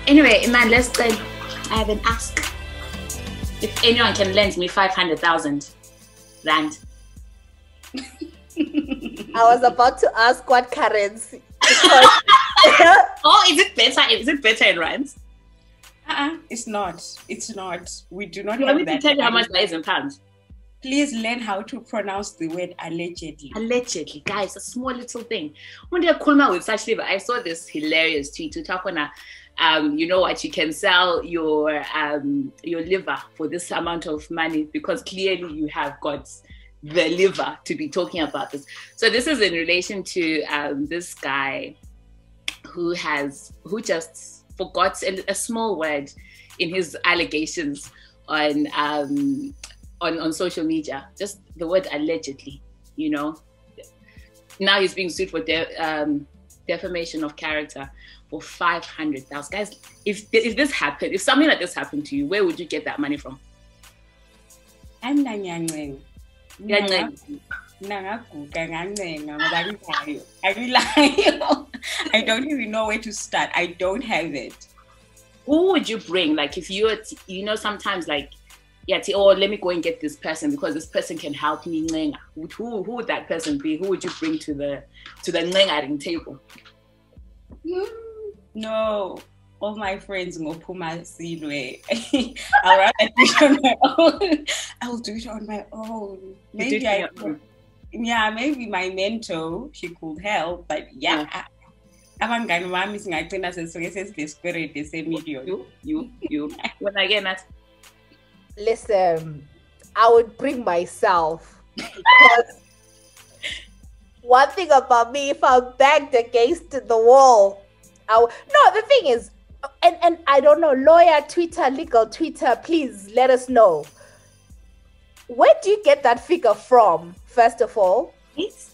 Anyway, man, let's go. I have an ask. If anyone can lend me 500,000 rand. I was about to ask what currency. Oh, is it better? Is it better in rands? It's not. It's not. We do not You have want me that. to tell you how much that is in pounds? Please learn how to pronounce the word allegedly. Allegedly, guys, a small little thing. One day I called out with such liver. I saw this hilarious tweet to talk on you know what, you can sell your liver for this amount of money because clearly you have got the liver to be talking about this. So this is in relation to this guy who just forgot a small word in his allegations on social media, just the word allegedly, you know. Now he's being sued for defamation of character for 500,000. Guys, if this happened, if something like this happened to you, where would you get that money from? I don't even know where to start. I don't have it. Who would you bring? Like if you were, you know, sometimes like, let me go and get this person because this person can help me. Who would that person be? Who would you bring to the ngengaring table? No, all my friends ngopuma silwe. I'll rather do it on my own. I'll do it on my own. Maybe my mentor, she could help, but yeah. Abangani bami singagcina sesesikwelede semillion. You. When I get that. Listen, I would bring myself because one thing about me, if I'm backed against the wall, the thing is, and I don't know, lawyer, Twitter, legal Twitter, please let us know. Where do you get that figure from, first of all? That's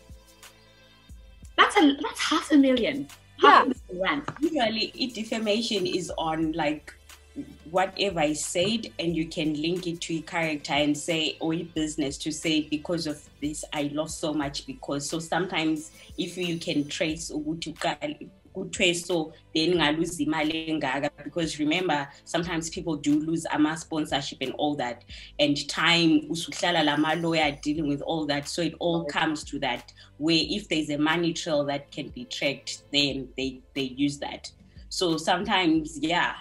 500,000. Yeah. Usually, defamation is on like whatever I said, and you can link it to a character and say, or a business to say, because of this, I lost so much because. So sometimes if you can trace so then I lose the malenga, because remember, sometimes people do lose sponsorship and all that, and time usuhlala lama lawyer dealing with all that. So it all comes to that, where if there's a money trail that can be tracked, then they use that. So sometimes, yeah.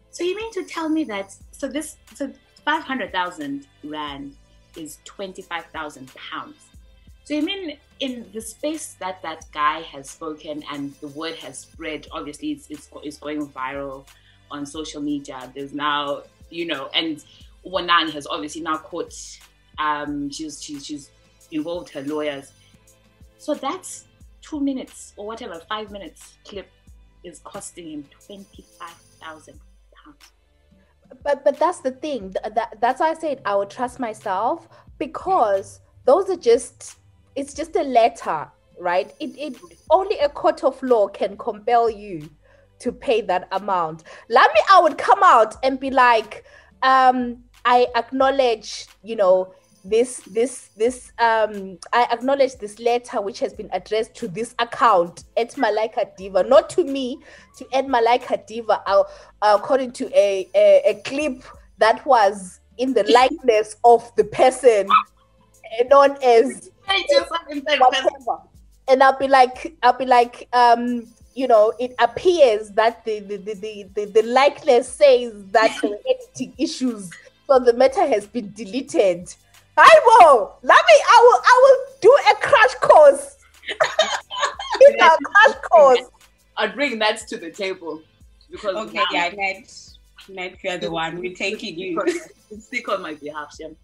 So you mean to tell me that 500,000 rand is 25,000 pounds? So you mean in the space that guy has spoken and the word has spread, obviously it's going viral on social media. There's now, you know, and Wanani has obviously now caught, she's involved her lawyers. So that's 2 minutes or whatever, 5 minutes clip is costing him 25,000 pounds. But that's the thing. That's why I said I would trust myself, because those are it's just a letter, right? It only a court of law can compel you to pay that amount. I would come out and be like, I acknowledge, you know, I acknowledge this letter which has been addressed to this account at Malaika Diva, not to me, to at Malaika Diva, according to a clip that was in the likeness of the person known as whatever. And I'll be like, you know, it appears that the likeness says that there were editing issues, so the matter has been deleted. I will do a crash course. I'll bring Nat to the table. Because okay, Nat, you're the one. We're taking you. Speak on my behalf, Shem.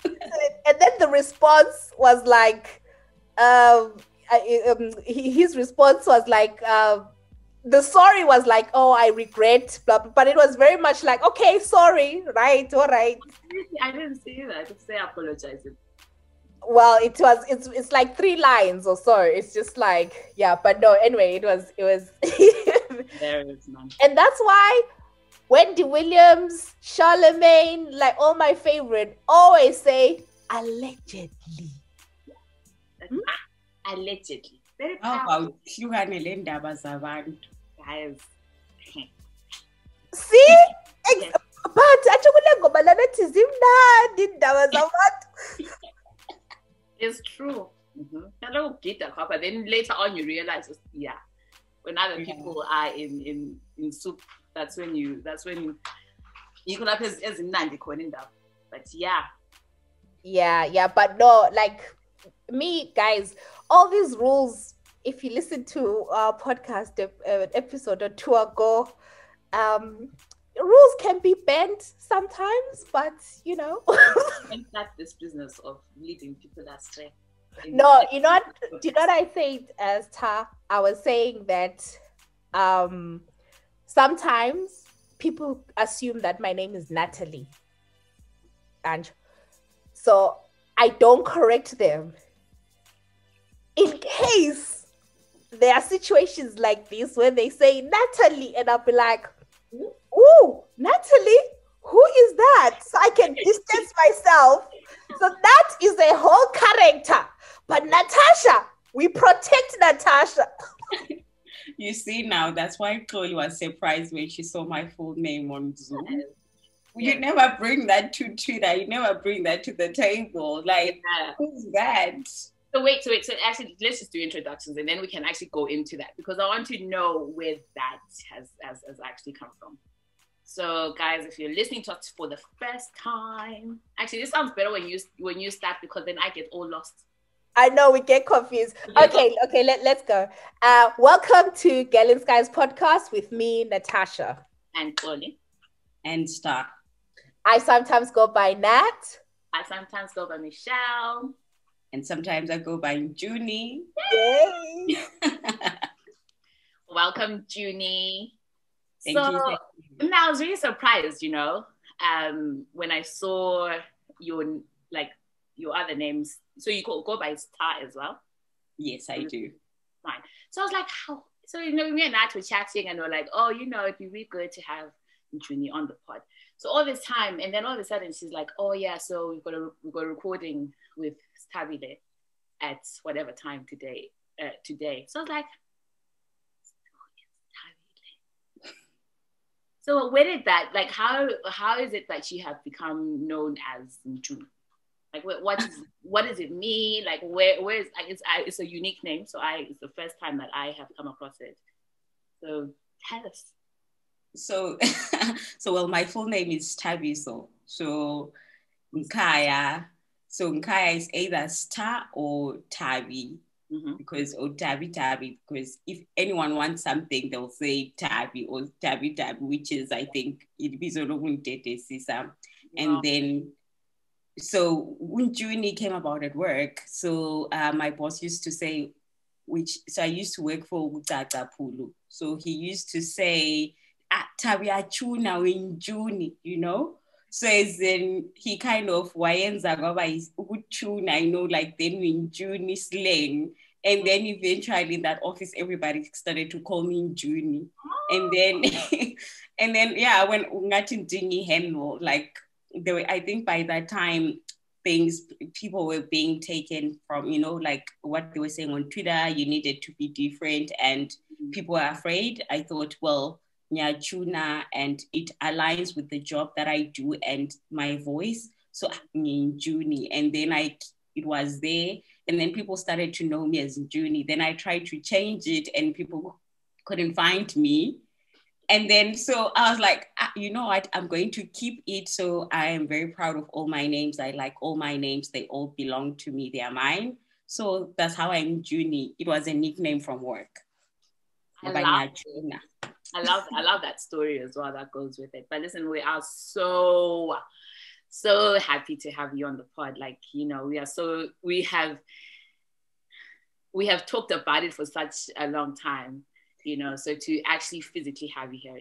And then the response was like, his response was like, the sorry was like, oh, I regret, blah, blah, but it was very much like, okay, sorry, right, all right. I didn't see that. Just say apologizing. Well, it's like 3 lines or so. It's just like, yeah, but no, anyway, it was there is none. And that's why Wendy Williams, Charlemagne, like all my favorite, always say allegedly. Allegedly. How about guys? See? But it's true. But then later on you realize, yeah, when other people are in soup, that's when you could have as in Nandi Koninda. But yeah, but no, like me, guys, all these rules, if you listen to our podcast episode or two ago, rules can be bent sometimes, but you know. And that's this business of leading people astray. No, you know what I said as I was saying that sometimes people assume that my name is Natalie. And so I don't correct them. In case there are situations like this where they say Natalie, and I'll be like, ooh, Natalie? Who is that? So I can distance myself. So that is a whole character. But Natasha, we protect Natasha. You see now, that's why Chloe was surprised when she saw my full name on Zoom. You never bring that to Twitter. You never bring that to the table. Like, who's that? So wait. So actually, let's just do introductions, and then we can actually go into that, because I want to know where that has actually come from. So, guys, if you're listening to us for the first time, actually, this sounds better when you start, because then I get all lost. I know, we get confused. Okay, let's go. Welcome to Girl in Skies podcast with me, Natasha. And Chloe. And Star. I sometimes go by Nat. I sometimes go by Michelle. And sometimes I go by Ntshuni. Yay! Welcome, Ntshuni. Thank you. I was really surprised, when I saw your other names. So you go by Star as well? Yes, I do. Fine. So I was like, how? So, me and Nat were chatting, and we're like, oh, it'd be really good to have Ntshuni on the pod. So all this time, and then all of a sudden she's like, oh yeah, so we've got a recording with Sithabiso at whatever time today. So I was like, so where did that, like, how is it that you have become known as Ntshuni? Like, what does it mean? Like, where is, it's a unique name, so it's the first time that I have come across it. So tell us. So well, my full name is Sithabiso. So Nkaya. So Nkaya is either Star or Tabi. Because, or Tabi, because if anyone wants something, they'll say Tabi or Tabi, which is, I think, and then, so when Ntshuni came about at work, so my boss used to say, so I used to work for Pulu. So he used to say, Tabi achuna in Ntshuni, So as in, he kind of wayenza ngoba is uchuna, like then in Ntshuni slang. And then eventually in that office, everybody started to call me Ntshuni. And then yeah, when Ungatin Dingy handle, like I think by that time people were being taken from, like what they were saying on Twitter, you needed to be different, and people were afraid. I thought, well, Nyachuna, and it aligns with the job that I do and my voice. So Ntshuni, and then it was there, and then people started to know me as Ntshuni. Then I tried to change it, and people couldn't find me. And then so I was like, you know what? I'm going to keep it. So I am very proud of all my names. I like all my names. They all belong to me. They are mine. So that's how I'm Ntshuni. It was a nickname from work. I love that story as well that goes with it. But listen, we are so happy to have you on the pod. Like, we have talked about it for such a long time, so to actually physically have you here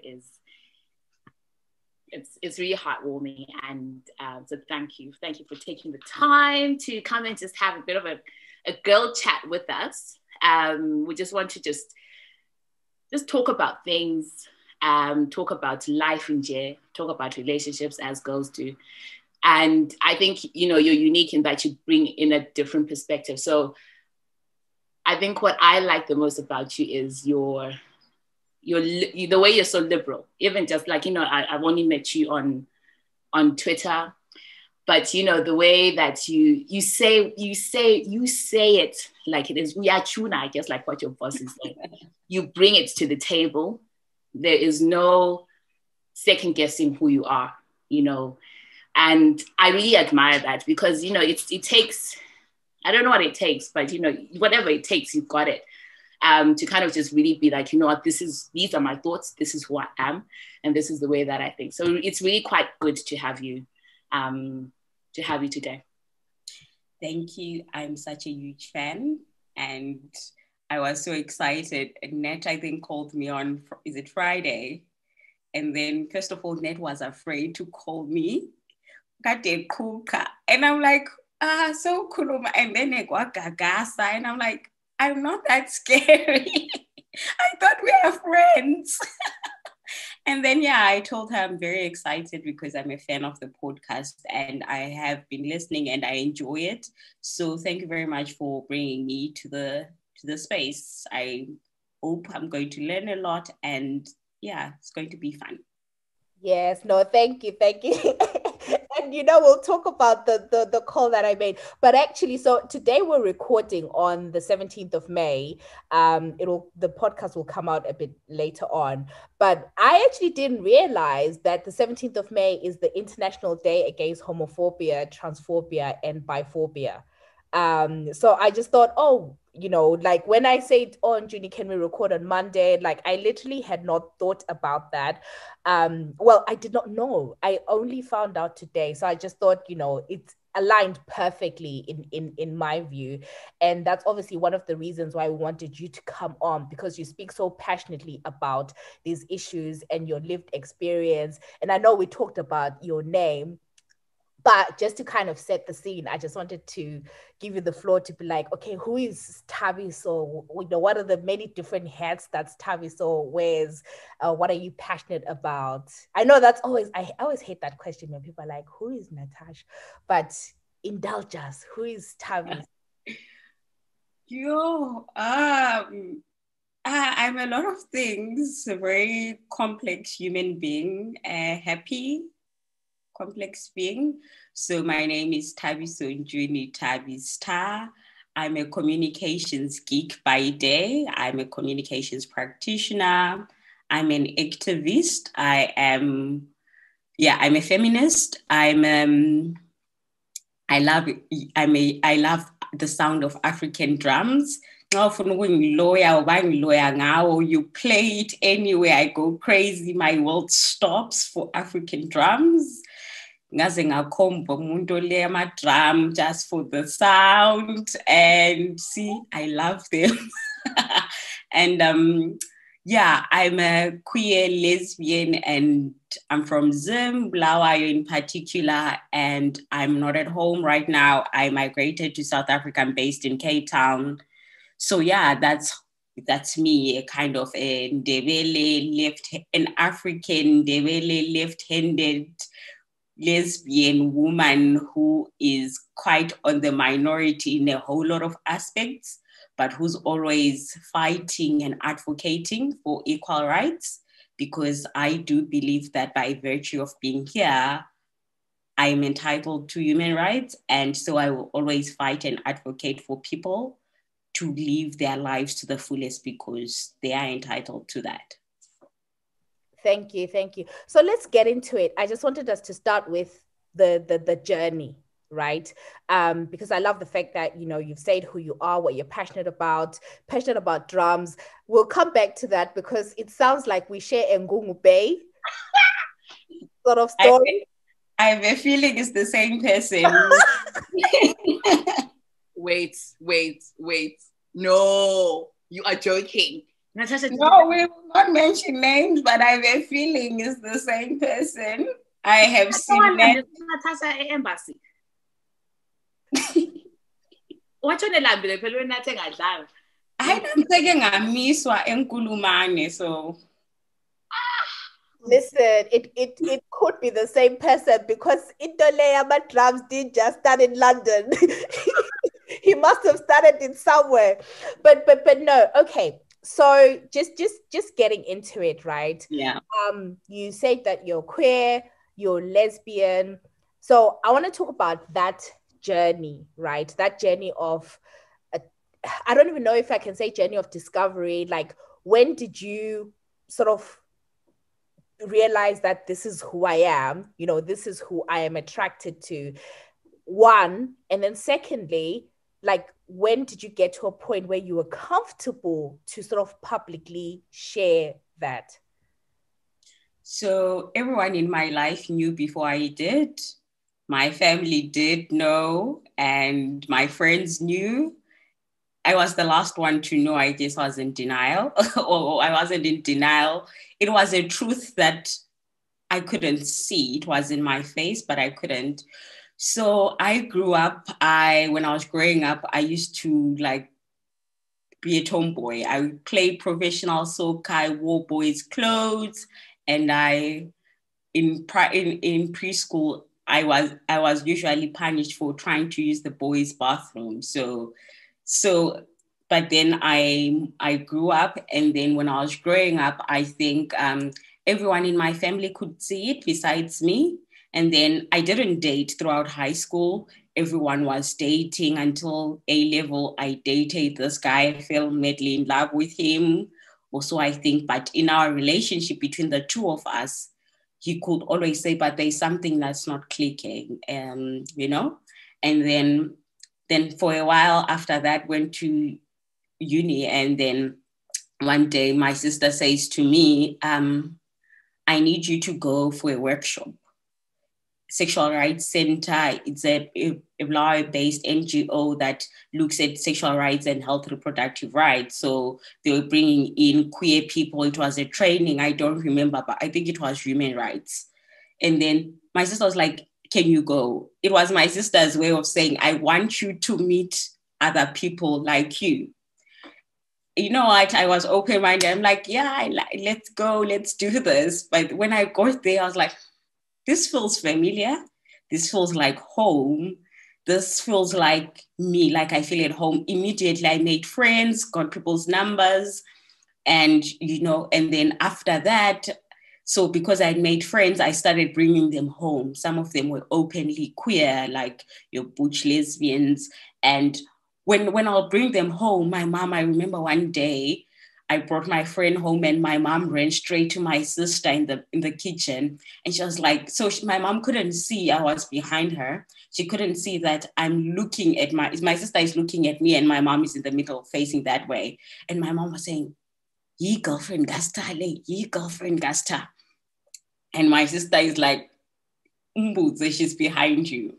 it's really heartwarming. And so thank you for taking the time to come and just have a bit of a girl chat with us. We just want to just talk about things, talk about life in jail, talk about relationships as girls do. And I think, you're unique in that you bring in a different perspective. So I think what I like the most about you is your the way you're so liberal, even just like, you know, I've only met you on Twitter, but you know, the way that you say it like it is. We are tuna, I guess, like what your boss is saying. You bring it to the table. There is no second guessing who you are, you know. And I really admire that because, you know, it takes, I don't know what it takes, but, you know, whatever it takes, you've got it. To kind of just really be like, you know what, these are my thoughts, this is who I am, and this is the way that I think. So it's really quite good to have you today. Thank you. I'm such a huge fan, and I was so excited. Nat, I think, called me on, is it Friday? And then, first of all, Nat was afraid to call me. And I'm like, so cool. And then I got gagasa, and I'm like, I'm not that scary. I thought we were friends. And then, yeah, I told her I'm very excited because I'm a fan of the podcast and I have been listening and I enjoy it. So thank you very much for bringing me to the space. I hope I'm going to learn a lot, and yeah, it's going to be fun. Yes, no, thank you. And you know, we'll talk about the call that I made. But actually, so today we're recording on the 17th of May. The podcast will come out a bit later on. But I actually didn't realize that the 17th of May is the International Day Against Homophobia, Transphobia, and Biphobia. So I just thought, oh, you know, like when I said, oh, Ntshuni, can we record on Monday? Like I literally had not thought about that. Well, I did not know. I only found out today. So I just thought, you know, it's aligned perfectly in my view. And that's obviously one of the reasons why we wanted you to come on, because you speak so passionately about these issues and your lived experience. And I know we talked about your name, but just to kind of set the scene, I just wanted to give you the floor to be like, okay, who is Sithabiso? You know, what are the many different hats that Sithabiso wears? What are you passionate about? I know that's always, I always hate that question when people are like, who is Natasha? But indulge us, who is Sithabiso? I'm a lot of things, a very complex human being, happy, complex being. So my name is Sithabiso Ndhlovu, Tabi Star. I'm a communications geek by day. I'm a communications practitioner. I'm an activist. I'm a feminist. I love the sound of African drums. You play it anywhere, I go crazy. My world stops for African drums. Ngaze ngakhomba umuntu ole drum just for the sound, and see, I love them. And I'm a queer lesbian, and I'm from Zimbabwe in particular, and I'm not at home right now. I migrated to South Africa. I'm based in Cape Town. So yeah, that's me, a kind of an African Ndebele left-handed lesbian woman who is quite on the minority in a whole lot of aspects, but who's always fighting and advocating for equal rights, because I do believe that by virtue of being here, I am entitled to human rights. And so I will always fight and advocate for people to live their lives to the fullest because they are entitled to that. Thank you. So let's get into it. I just wanted us to start with the journey, right? Because I love the fact that, you know, you've said who you are, what you're passionate about drums. We'll come back to that because it sounds like we share Ngungu Bay sort of story. I have a feeling it's the same person. Wait. No, you are joking. Natasha, no, we will not mention names, but I have a feeling it's the same person. I have seen Natasha embassy. What you lambile phela wena nathe ngadlala. I don't think ngamiswa enkulumane, so listen, it could be the same person because Indoleya drums did just start in London. He must have started it somewhere. But no, okay. So just getting into it, right? Yeah. You said that you're queer, you're lesbian. So I want to talk about that journey, right? That journey of, I don't even know if I can say journey of discovery. Like, when did you sort of realize that this is who I am? You know, this is who I am attracted to. One, and then secondly, like, when did you get to a point where you were comfortable to sort of publicly share that? So everyone in my life knew before I did. My family did know, and my friends knew. I was the last one to know. I guess I was in denial, or I wasn't in denial. It was a truth that I couldn't see. It was in my face, but I couldn't. So I grew up, when I was growing up, I used to like be a tomboy. I played professional soccer, I wore boys' clothes, and in preschool, I was usually punished for trying to use the boys' bathroom. So but then I grew up, and then when I was growing up, I think everyone in my family could see it besides me. And then I didn't date throughout high school. Everyone was dating until A level. I dated this guy, I fell madly in love with him. Also, I think, but in our relationship between the two of us, he could always say, but there's something that's not clicking, you know? And then for a while after that, went to uni. And then one day my sister says to me, I need you to go for a workshop. Sexual Rights Center, it's a Blawe-based NGO that looks at sexual rights and health reproductive rights. So they were bringing in queer people. It was a training, I don't remember, but I think it was human rights. And then my sister was like, can you go? It was my sister's way of saying, I want you to meet other people like you. You know what? I was open-minded. I'm like, yeah, let's go, let's do this. But when I got there, I was like, this feels familiar. This feels like home. This feels like me, like I feel at home. Immediately, I made friends, got people's numbers. And, you know, and then after that, so because I made friends, I started bringing them home. Some of them were openly queer, like your butch lesbians. And when I'll bring them home, my mom, I remember one day, I brought my friend home and my mom ran straight to my sister in the kitchen. And she was like, my mom couldn't see I was behind her. She couldn't see that I'm looking at my sister is looking at me and my mom is in the middle facing that way. And my mom was saying, ye girlfriend Gasta, ye girlfriend Gasta. And my sister is like, Umbuze, she's behind you.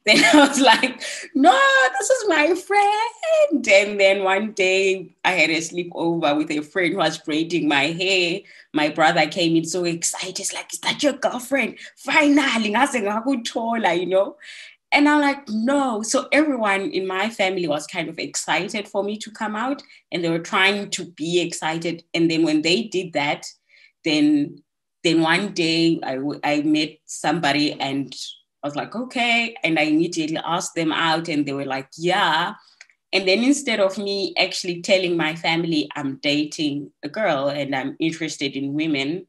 Then I was like, no, this is my friend. And then one day I had a sleepover with a friend who was braiding my hair. My brother came in so excited. He's like, is that your girlfriend? Finally, you know? And I'm like, no. So everyone in my family was kind of excited for me to come out, and they were trying to be excited. And then when they did that, then one day I met somebody and I was like, okay. And I immediately asked them out and they were like, yeah. And then instead of me actually telling my family I'm dating a girl and I'm interested in women,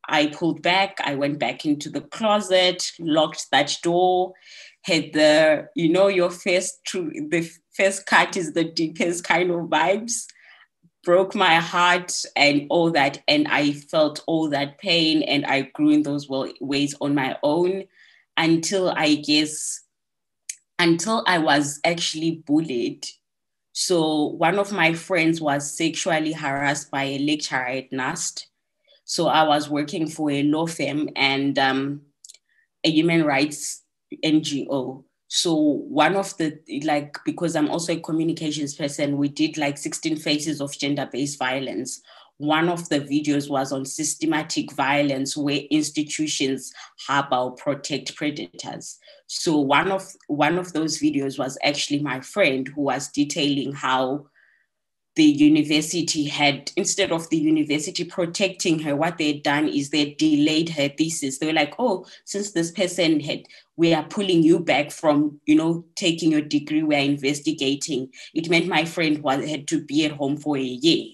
I pulled back. I went back into the closet, locked that door, had the, you know, the first cut is the deepest kind of vibes, broke my heart and all that. And I felt all that pain and I grew in those ways on my own until I was actually bullied. So one of my friends was sexually harassed by a lecturer at NAST. So I was working for a law firm and a human rights NGO. So one of the, because I'm also a communications person, we did 16 Faces of Gender-Based Violence. One of the videos was on systematic violence where institutions harbor or protect predators. So one of those videos was actually my friend who was detailing how the university had, instead of the university protecting her, what they'd done is they delayed her thesis. They were like, oh, since this person we are pulling you back from, taking your degree, we are investigating. It meant my friend had to be at home for a year,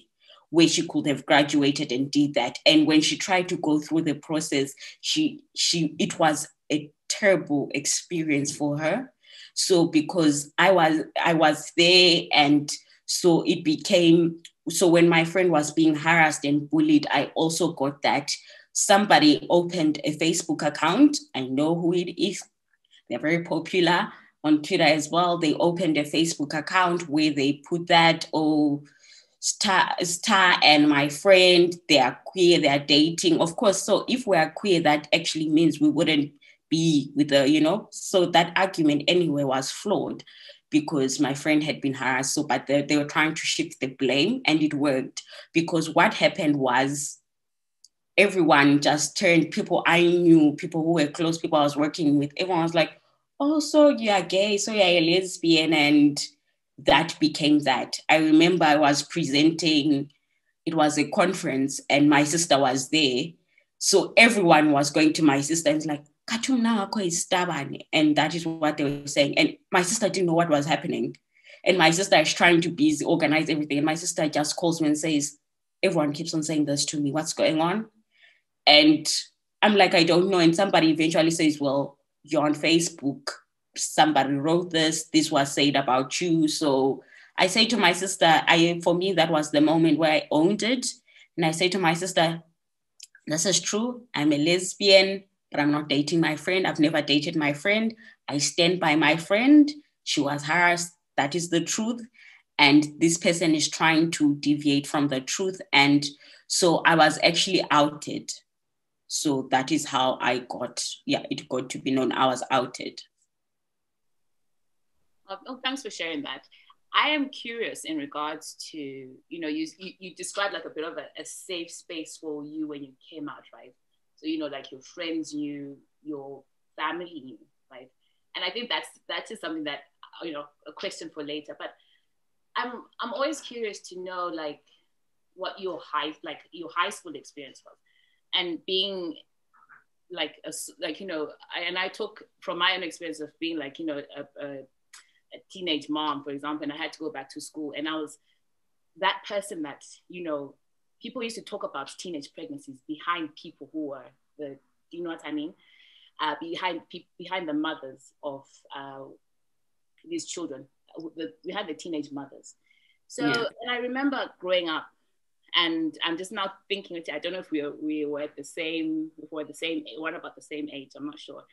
where she could have graduated and did that. And when she tried to go through the process, it was a terrible experience for her. So because I was there, and so it became, so when my friend was being harassed and bullied, I also got that. Somebody opened a Facebook account. I know who it is. They're very popular on Twitter as well. They opened a Facebook account where they put that, Star and my friend, they are queer, they are dating. Of course, so if we are queer, that actually means we wouldn't be with so that argument anyway was flawed, because my friend had been harassed. So, but they were trying to shift the blame, and it worked, because what happened was everyone just turned, people I knew, people who were close, people I was working with, everyone was like, oh, so you are gay, so you're a lesbian, and that became that. I remember I was presenting, it was a conference, and my sister was there. So everyone was going to my sister and was like, and that is what they were saying. And my sister didn't know what was happening. And my sister is trying to organize everything. And my sister just calls me and says, everyone keeps on saying this to me. What's going on? And I'm like, I don't know. And somebody eventually says, well, you're on Facebook. Somebody wrote this was said about you. So I say to my sister, for me, that was the moment where I owned it. And I say to my sister, this is true. I'm a lesbian, but I'm not dating my friend. I've never dated my friend. I stand by my friend. She was harassed. That is the truth. And this person is trying to deviate from the truth. And so I was actually outed. So that is how it got to be known. I was outed. Oh, thanks for sharing that. I am curious in regards to, you described like a bit of a safe space for you when you came out, right? So, like your friends knew, your family knew, right? And I think that is something that, a question for later. But I'm always curious to know, like, what your high school experience was, and being and I talk from my own experience of being like, a teenage mom, for example, and I had to go back to school, and I was that person that, people used to talk about teenage pregnancies behind people who were do you know what I mean? Behind the mothers of these children. We had the teenage mothers. So, yeah. And I remember growing up, and I'm just now thinking, I don't know if we were about the same age, I'm not sure.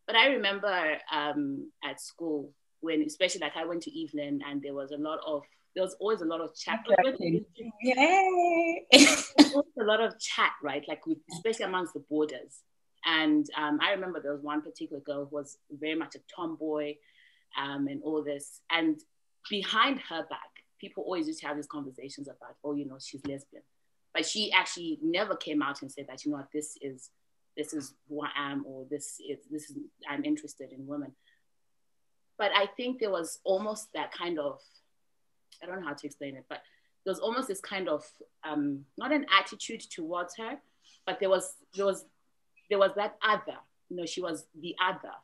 But I remember at school, when, especially like I went to Evelyn, and there was always a lot of chat. Yay! A lot of chat, right? Like especially amongst the boarders. And I remember there was one particular girl who was very much a tomboy, and all this. And behind her back, people always used to have these conversations about, she's lesbian. But she actually never came out and said that, this is who I am, or this is I'm interested in women. But I think there was almost that kind of, I don't know how to explain it, but there was almost this kind of, not an attitude towards her, but there was that other, she was the other,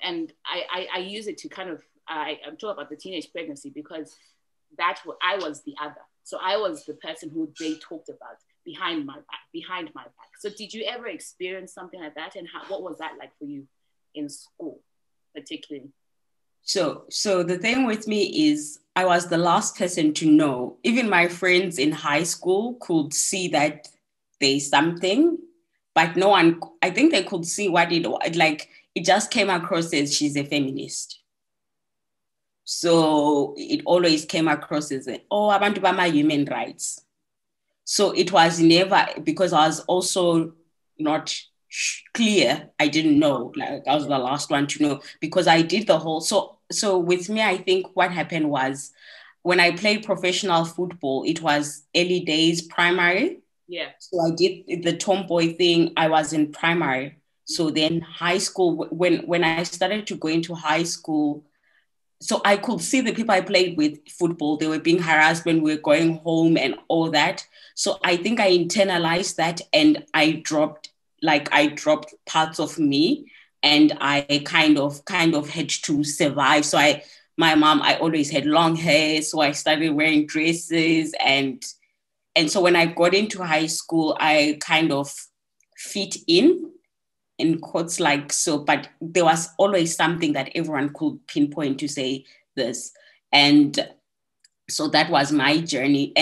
and I use it to kind of, I'm talking about the teenage pregnancy, because I was the other. So I was the person who they talked about behind my back. So did you ever experience something like that? And what was that like for you in school, particularly? So the thing with me is I was the last person to know. Even my friends in high school could see that there's something, but no one, I think they could see what it just came across as she's a feminist. So it always came across as, abantu bama human rights. So it was never, because I was also not clear. I didn't know, like I was the last one to know, because I did the whole, so with me, I think what happened was when I played professional football, it was early days, primary. Yeah. So I did the tomboy thing. I was in primary. So then high school, when I started to go into high school, so I could see the people I played with football, they were being harassed when we were going home and all that. So I think I internalized that, and I dropped parts of me, and I kind of had to survive. So my mom, I always had long hair, so I started wearing dresses, and so when I got into high school, I kind of fit in quotes, like, so, but there was always something that everyone could pinpoint to say this. And so that was my journey.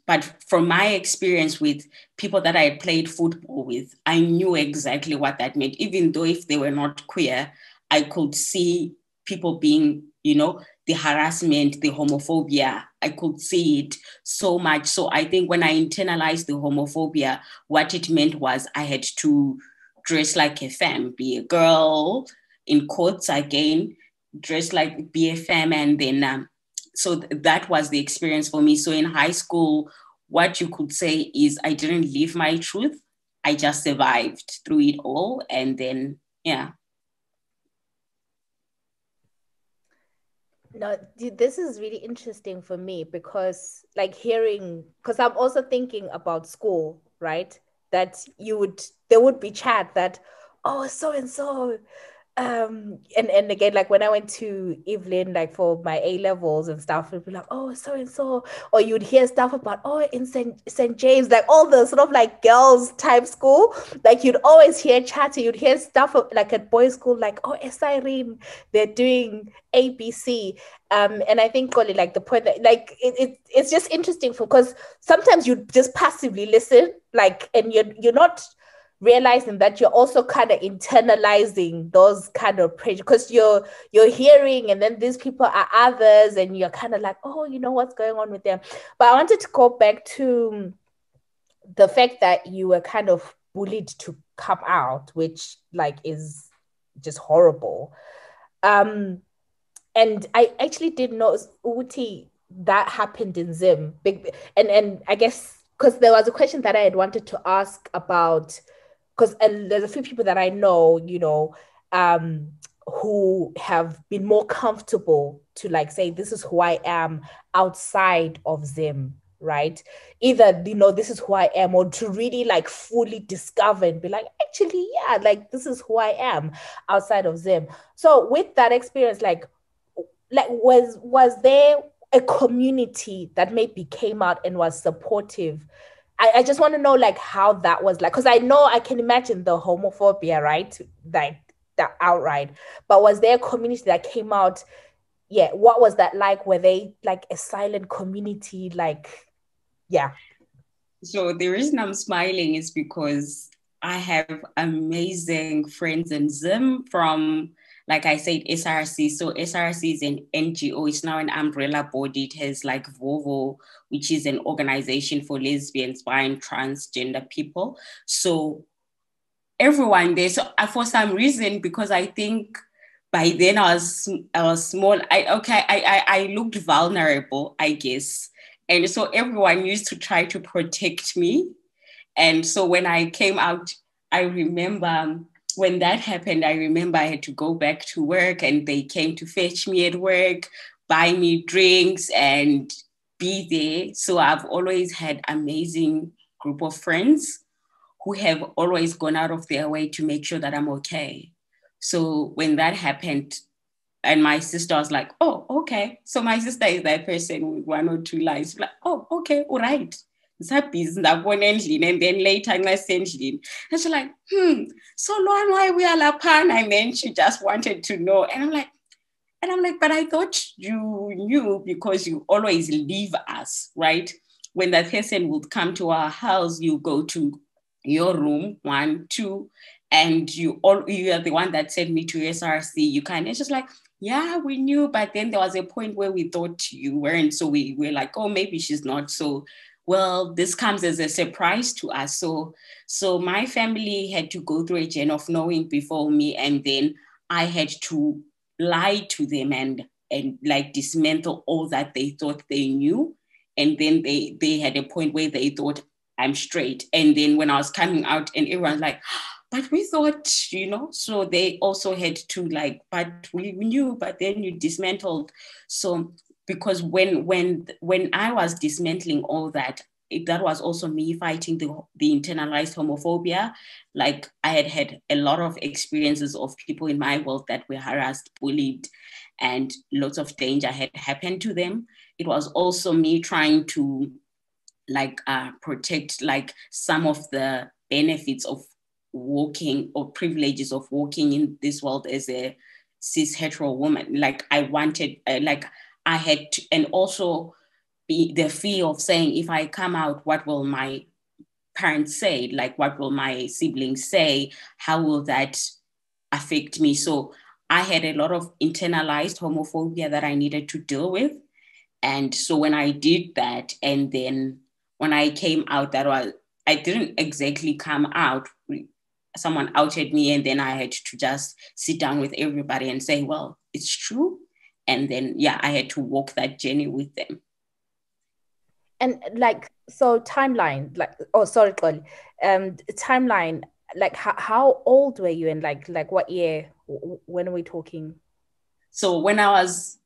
But from my experience with people that I had played football with, I knew exactly what that meant. Even though if they were not queer, I could see people being, the harassment, the homophobia. I could see it so much. So I think when I internalized the homophobia, what it meant was I had to dress like a femme, be a girl, in quotes again, be a femme. And then, so that was the experience for me. So in high school, what you could say is I didn't live my truth. I just survived through it all. And then, yeah. No, this is really interesting for me because because I'm also thinking about school, right? That there would be chat that, oh, so and so, and again, like when I went to Evelyn, like for my A levels and stuff, it'd be like, oh, so and so, or you'd hear stuff about, oh, in St. James, like all the sort of like girls type school, like you'd always hear chatting, you'd hear stuff like at boys' school, like, oh, Esirene, they're doing ABC. And I think, Goli, like the point that like it's just interesting because sometimes you just passively listen, like, and you're not realizing that you're also kind of internalizing those kind of pressure because you're hearing, and then these people are others, and you're kind of like, oh, you know what's going on with them. But I wanted to go back to the fact that you were kind of bullied to come out, which like is just horrible. And I actually didn't know, Uti, that happened in Zim. And I guess because there was a question that I had wanted to ask about, because there's a few people that I know, who have been more comfortable to like say, this is who I am outside of Zim, right? Either, this is who I am, or to really like fully discover and be like, actually, yeah, like this is who I am outside of Zim. So with that experience, like was there a community that maybe came out and was supportive? I just want to know like how that was like, because I can imagine the homophobia, right? Like that outright. But was there a community that came out? Yeah, what was that like? Were they like a silent community? Like, yeah. So the reason I'm smiling is because I have amazing friends in Zim from, like I said, SRC. So SRC is an NGO. It's now an umbrella body. It has like VOVO, which is an organization for lesbians, bi, and transgender people. So everyone there. So for some reason, because I think by then I was small. I looked vulnerable, I guess. And so everyone used to try to protect me. And so when I came out, I remember when that happened, I remember I had to go back to work, and they came to fetch me at work, buy me drinks, and be there. So I've always had amazing group of friends who have always gone out of their way to make sure that I'm okay. So when that happened, and my sister was like, oh, okay. So my sister is that person with one or two lines. Like, oh, okay, all right. And then later I sent and she's like, so long why we are Lapan? And then she just wanted to know. And I'm like, but I thought you knew because you always leave us, right? When that person would come to our house, you go to your room, 1, 2, and you are the one that sent me to SRC. You can. It's just like, yeah, we knew, but then there was a point where we thought you weren't. So we were like, oh, maybe she's not. So, well, this comes as a surprise to us. So my family had to go through a journey of knowing before me, and then I had to lie to them and like dismantle all that they thought they knew. And then they had a point where they thought I'm straight. And then when I was coming out, and everyone's like, but we thought, so they also had to like, but we knew, but then you dismantled. So because when I was dismantling all that, that was also me fighting the internalized homophobia. Like I had a lot of experiences of people in my world that were harassed, bullied, and lots of danger had happened to them. It was also me trying to like protect like some of the benefits of walking or privileges of walking in this world as a cis hetero woman. Like I wanted, like I had to, and also be the fear of saying, if I come out, what will my parents say? Like, what will my siblings say? How will that affect me? So I had a lot of internalized homophobia that I needed to deal with. And so when I did that, and then when I came out, I didn't exactly come out. Someone outed me, and then I had to just sit down with everybody and say, well, it's true. And then, yeah, I had to walk that journey with them. And like, so timeline, like, oh, sorry, Xolie. Timeline, like how old were you, and like what year? When are we talking? So when I was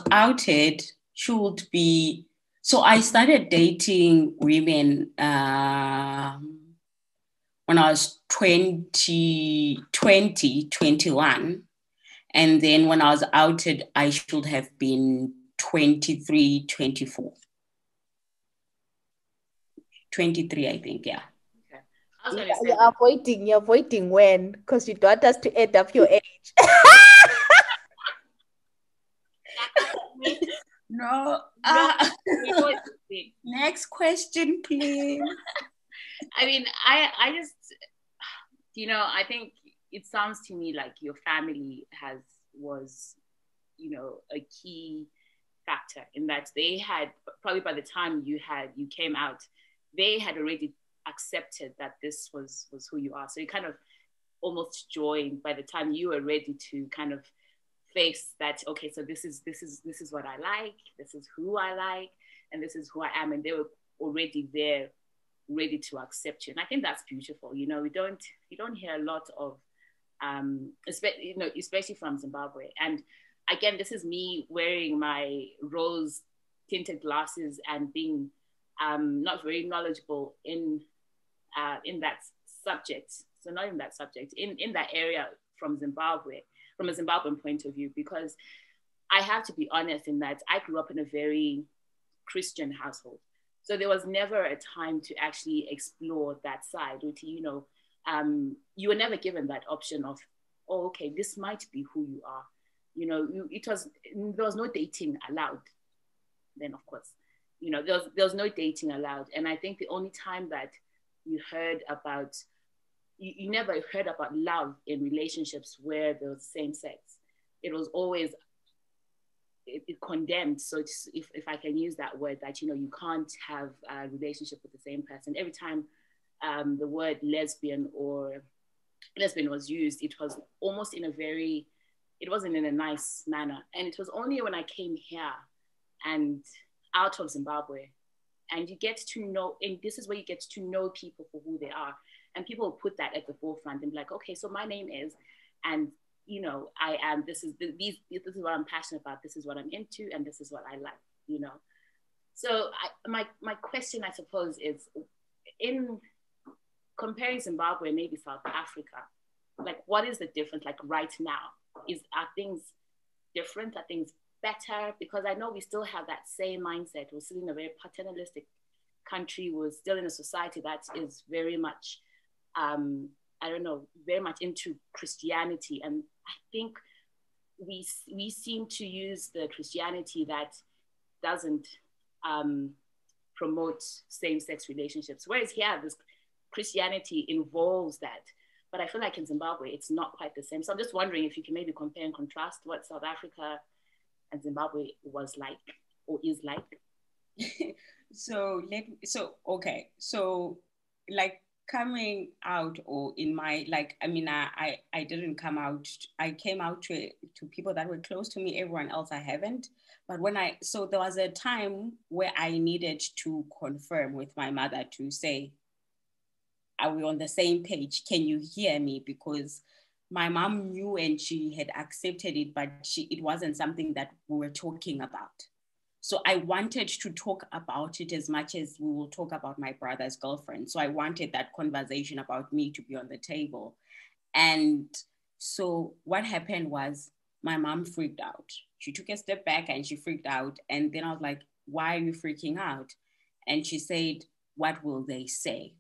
outed, should be, so I started dating women when I was 21. And then when I was outed, I should have been 23, 24. 23, I think, yeah. Okay. You're avoiding when? Because you don't want us to end up your age. No. Next question, please. I mean, I just, I think it sounds to me like your family was, a key factor in that they had, probably by the time you came out, they had already accepted that this was who you are. So you kind of almost joined by the time you were ready to kind of face that, okay, so this is what I like, this is who I like, and this is who I am. And they were already there, ready to accept you. And I think that's beautiful. You don't hear a lot of, especially from Zimbabwe. And again, this is me wearing my rose tinted glasses and being not very knowledgeable in that subject. So not in that subject, in that area from Zimbabwe, from a Zimbabwean point of view, because I have to be honest in that I grew up in a very Christian household. So there was never a time to actually explore that side. You were never given that option of, oh, okay, this might be who you are. There was no dating allowed. Then, of course, there was no dating allowed. And I think the only time that you heard about, you never heard about love in relationships where there was same sex. It was always it condemned. So if I can use that word, that you can't have a relationship with the same person. Every time the word lesbian was used, it was almost it wasn't in a nice manner. And it was only when I came here and out of Zimbabwe, and you get to know, and this is where you get to know people for who they are, and people will put that at the forefront and be like, okay, so my name is, and I am, this is what I'm passionate about, this is what I'm into, and this is what I like, So my question, I suppose, is, in comparing Zimbabwe and maybe South Africa, like, what is the difference, like, right now? Are things different? Are things better? Because I know we still have that same mindset. We're still in a very paternalistic country. We're still in a society that is very much, very much into Christianity. And I think we seem to use the Christianity that doesn't promote same-sex relationships. Whereas here, this Christianity involves that. But I feel like in Zimbabwe, it's not quite the same. So I'm just wondering if you can maybe compare and contrast what South Africa and Zimbabwe was like, or is like. So like, coming out, or in my, like, I mean, I didn't come out. I came out to people that were close to me. Everyone else I haven't. But so there was a time where I needed to confirm with my mother to say, are we on the same page? Can you hear me? Because my mom knew and she had accepted it, but it wasn't something that we were talking about. So I wanted to talk about it as much as we will talk about my brother's girlfriend. So I wanted that conversation about me to be on the table. And so what happened was my mom freaked out. She took a step back and she freaked out. And then I was like, why are you freaking out? And she said, what will they say?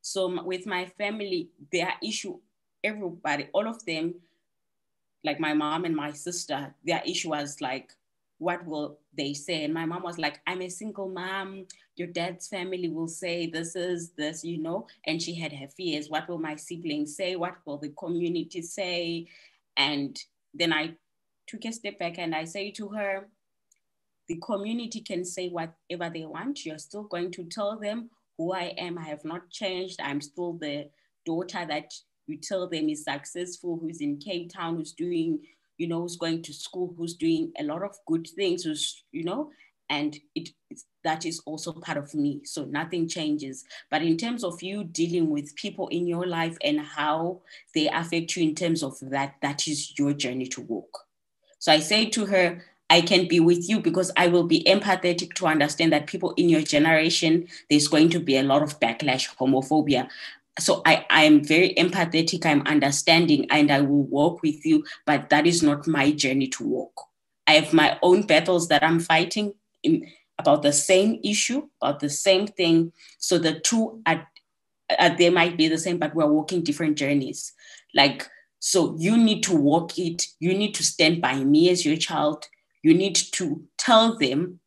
So with my family, their issue, everybody, all of them, like my mom and my sister, their issue was like, what will they say? And my mom was like, I'm a single mom. Your dad's family will say this is this, you know? And she had her fears. What will my siblings say? What will the community say? And then I took a step back and I say to her, the community can say whatever they want. You're still going to tell them who I am. I have not changed. I'm still the daughter that you tell them is successful, who's in Cape Town, who's doing, you know, who's going to school, who's doing a lot of good things, who's, you know, and that is also part of me. So nothing changes. But in terms of you dealing with people in your life and how they affect you in terms of that, that is your journey to walk. So I say to her, I can be with you because I will be empathetic to understand that people in your generation, there's going to be a lot of backlash, homophobia. So I'm very empathetic, I'm understanding, and I will walk with you, but that is not my journey to walk. I have my own battles that I'm fighting about the same issue, about the same thing. So the two they might be the same, but we're walking different journeys. Like, so you need to walk it. You need to stand by me as your child. You need to tell them,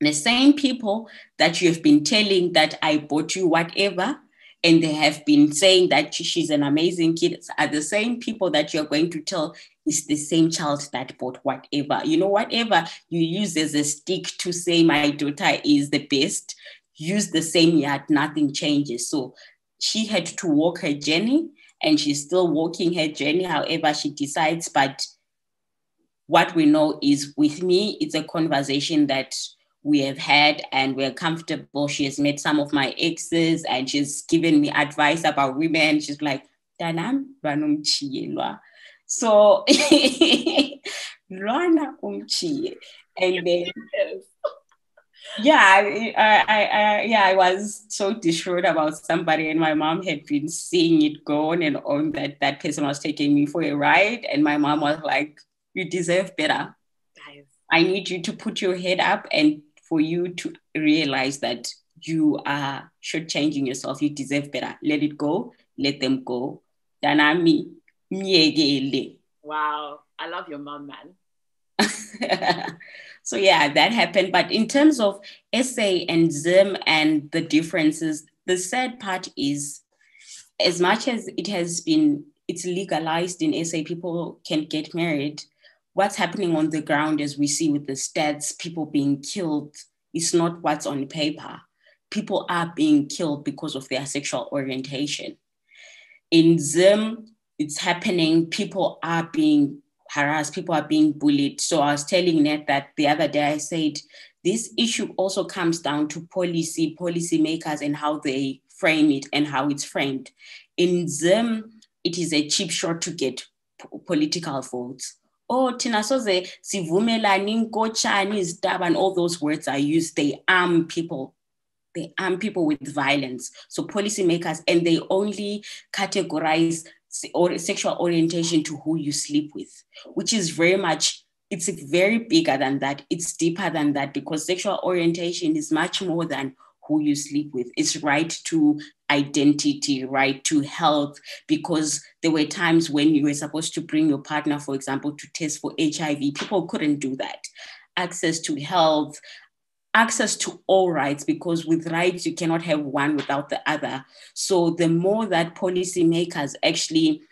the same people that you have been telling that I bought you whatever, and they have been saying that she's an amazing kid, are the same people that you're going to tell is the same child that bought whatever. You know, whatever you use as a stick to say my daughter is the best, use the same yard, nothing changes. So she had to walk her journey, and she's still walking her journey, however she decides. But what we know is, with me, it's a conversation that we have had and we're comfortable. She has met some of my exes and she's given me advice about women. She's like, Danam, so Lwana umchiye. And then I was so distraught about somebody, and my mom had been seeing it go on and on, that person was taking me for a ride, and my mom was like, you deserve better. Guys, I need you to put your head up and for you to realize that you are shortchanging yourself. You deserve better. Let it go. Let them go. Danami myegele. Wow. I love your mom, man. So yeah, that happened. But in terms of SA and Zim and the differences, the sad part is, as much as it's legalized in SA, people can get married. What's happening on the ground, as we see with the stats, people being killed, is not what's on paper. People are being killed because of their sexual orientation. In Zim, it's happening. People are being harassed. People are being bullied. So I was telling Nat that the other day, I said, this issue also comes down to policymakers and how they frame it and how it's framed. In Zim, it is a cheap shot to get political votes. Oh, Tina Soze, Sivumelani, Gochani, Zdab, and all those words are used. They arm people. They arm people with violence. So policymakers, and they only categorize sexual orientation to who you sleep with, which is very much, it's very bigger than that. It's deeper than that, because sexual orientation is much more than who you sleep with. It's right to identity, right to health, because there were times when you were supposed to bring your partner, for example, to test for HIV. People couldn't do that. Access to health, access to all rights, because with rights, you cannot have one without the other. So the more that policymakers actually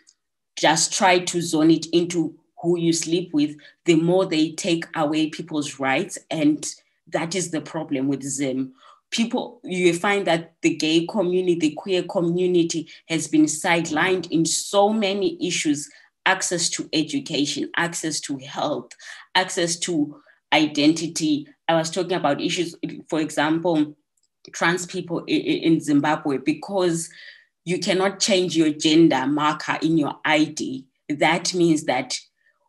just try to zone it into who you sleep with, the more they take away people's rights. And that is the problem with Zim. People, you find that the gay community, the queer community has been sidelined in so many issues: access to education, access to health, access to identity. I was talking about issues, for example, trans people in Zimbabwe, because you cannot change your gender marker in your ID. That means that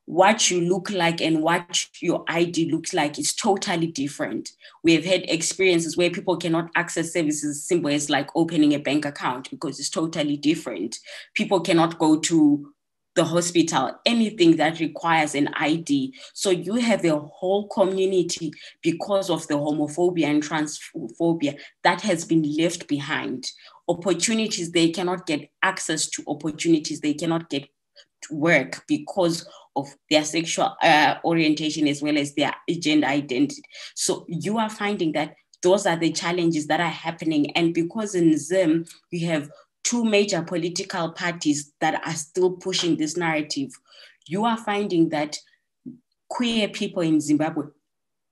what you look like and what your ID looks like is totally different. We have had experiences where people cannot access services simple as like opening a bank account because it's totally different. People cannot go to the hospital, anything that requires an ID. So you have a whole community because of the homophobia and transphobia that has been left behind. Opportunities, they cannot get access to opportunities, they cannot get to work because of their sexual orientation as well as their gender identity. So you are finding that those are the challenges that are happening. And because in Zim, we have two major political parties that are still pushing this narrative, you are finding that queer people in Zimbabwe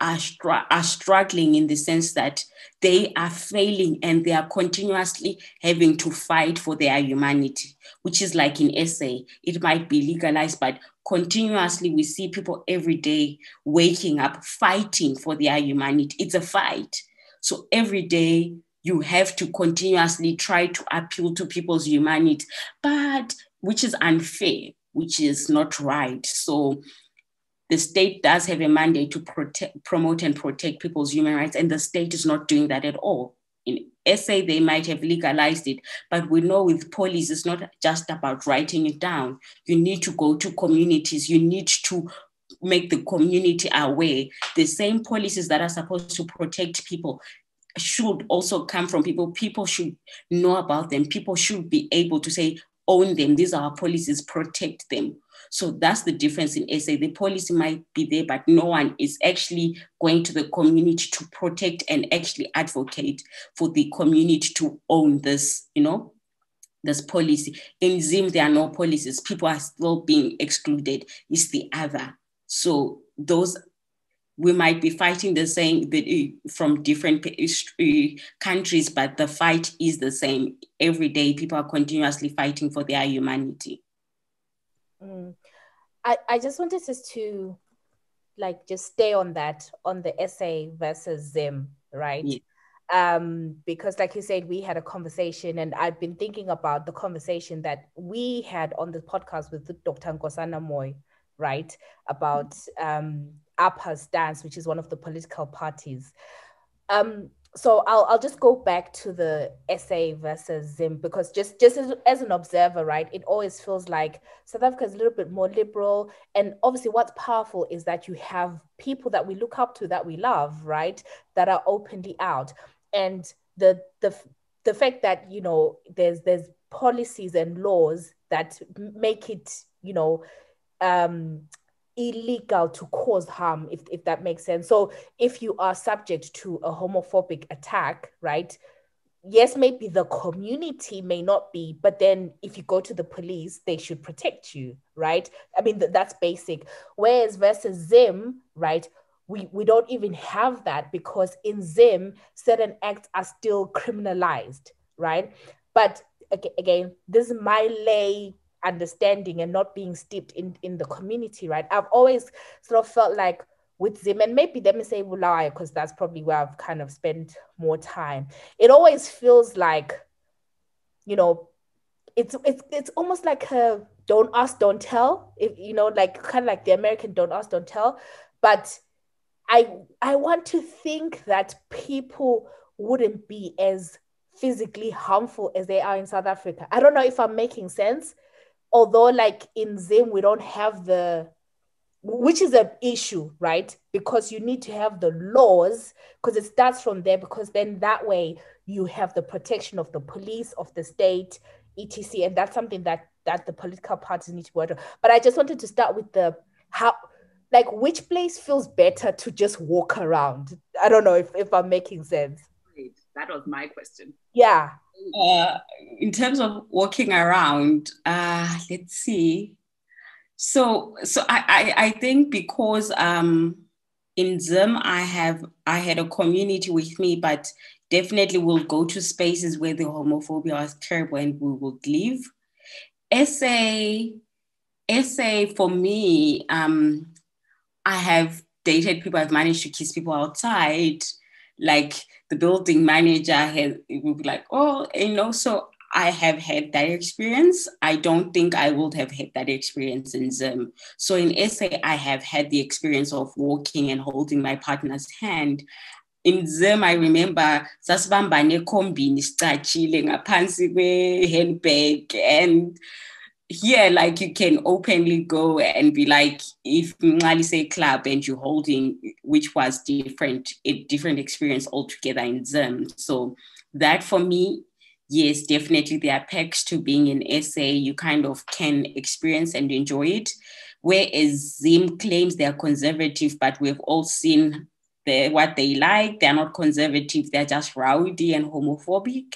are struggling in the sense that they are failing and they are continuously having to fight for their humanity, which is like in SA, it might be legalized, but continuously we see people every day waking up, fighting for their humanity. It's a fight. So every day you have to continuously try to appeal to people's humanity, but which is unfair, which is not right. So the state does have a mandate to promote and protect people's human rights, and the state is not doing that at all. In SA, they might have legalized it, but we know with police, it's not just about writing it down. You need to go to communities. You need to make the community aware. The same policies that are supposed to protect people should also come from people. People should know about them. People should be able to say, own them. These are our policies, protect them. So that's the difference in SA. The policy might be there, but no one is actually going to the community to protect and actually advocate for the community to own this, this policy. In Zim, there are no policies. People are still being excluded. It's the other. So we might be fighting the same from different countries, but the fight is the same. Every day, people are continuously fighting for their humanity. I just wanted us to just stay on that, on the SA versus Zim, right? Yeah. Because like you said, we had a conversation, and I've been thinking about the conversation that we had on the podcast with Dr. Nkosana Moy, right? About APA's stance, which is one of the political parties. So I'll just go back to the SA versus Zim, because just as an observer, right, it always feels like South Africa is a little bit more liberal. And obviously what's powerful is that you have people that we look up to, that we love, right, that are openly out. And the fact that, there's policies and laws that make it, illegal to cause harm, if that makes sense. So if you are subject to a homophobic attack, right, yes, maybe the community may not be, but then if you go to the police, they should protect you, right? I mean, that's basic. Whereas versus Zim, right, we don't even have that, because in Zim, certain acts are still criminalized, right? But again, this is my lay understanding and not being steeped in the community, right? I've always sort of felt like with Zim, and maybe let me say Bulaya, because that's probably where I've kind of spent more time. It always feels like, it's almost like a don't ask, don't tell, kind of like the American don't ask, don't tell. But I want to think that people wouldn't be as physically harmful as they are in South Africa. I don't know if I'm making sense. Although like in Zim, we don't have which is an issue, right? Because you need to have the laws, because it starts from there, because then that way you have the protection of the police, of the state, etc. And that's something that the political parties need to work on. But I just wanted to start with which place feels better to just walk around? I don't know if I'm making sense. That was my question. Yeah. In terms of walking around, let's see. So I think because in Zim I had a community with me, but definitely we'll go to spaces where the homophobia was terrible and we would leave. SA for me, I have dated people, I've managed to kiss people outside, like the building manager will be like, oh, so I have had that experience. I don't think I would have had that experience in Zim. So in SA, I have had the experience of walking and holding my partner's hand. In Zim, I remember sasibambane kombini sicatshile ngaphansi kwe-handbag, and here, like, you can openly go and be like, if Mali say club and you're holding, which was different, a different experience altogether in Zim. So that for me, yes, definitely there are perks to being in SA. You kind of can experience and enjoy it. Whereas Zim claims they're conservative, but we've all seen what they like. They're not conservative, they're just rowdy and homophobic.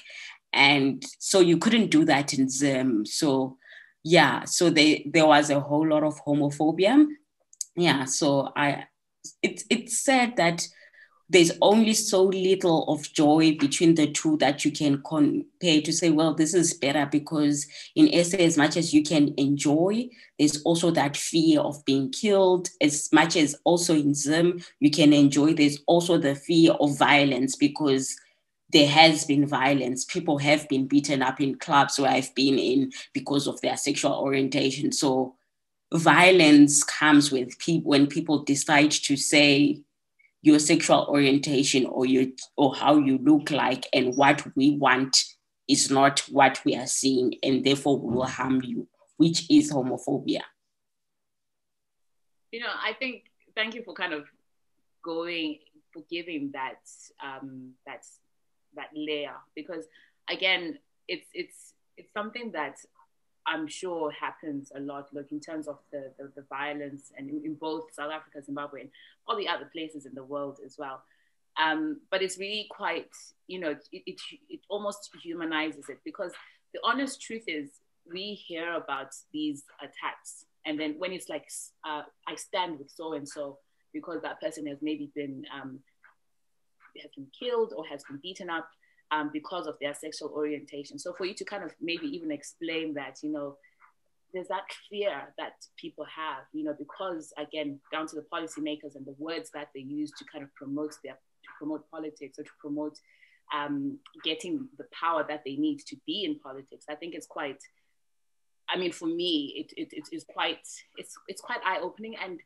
And so you couldn't do that in Zim. So yeah, so there was a whole lot of homophobia. Yeah, so it's said that there's only so little of joy between the two that you can compare to say, well, this is better, because in SA, as much as you can enjoy, there's also that fear of being killed. As much as also in Zim, you can enjoy, there's also the fear of violence, because there has been violence. People have been beaten up in clubs where I've been in because of their sexual orientation. So violence comes with people when people decide to say your sexual orientation or how you look like and what we want is not what we are seeing, and therefore we will harm you, which is homophobia. I think, thank you for kind of giving that layer, because again, it's something that I'm sure happens a lot, like in terms of the violence, and in both South Africa, Zimbabwe, and all the other places in the world as well. But it's really quite, it almost humanizes it, because the honest truth is we hear about these attacks, and then when it's like, I stand with so and so because that person has maybe been killed or has been beaten up because of their sexual orientation. So for you to kind of maybe even explain that, there's that fear that people have, because again, down to the policymakers and the words that they use to kind of promote politics, or to promote getting the power that they need to be in politics. I think it's quite, for me, it's quite eye-opening. And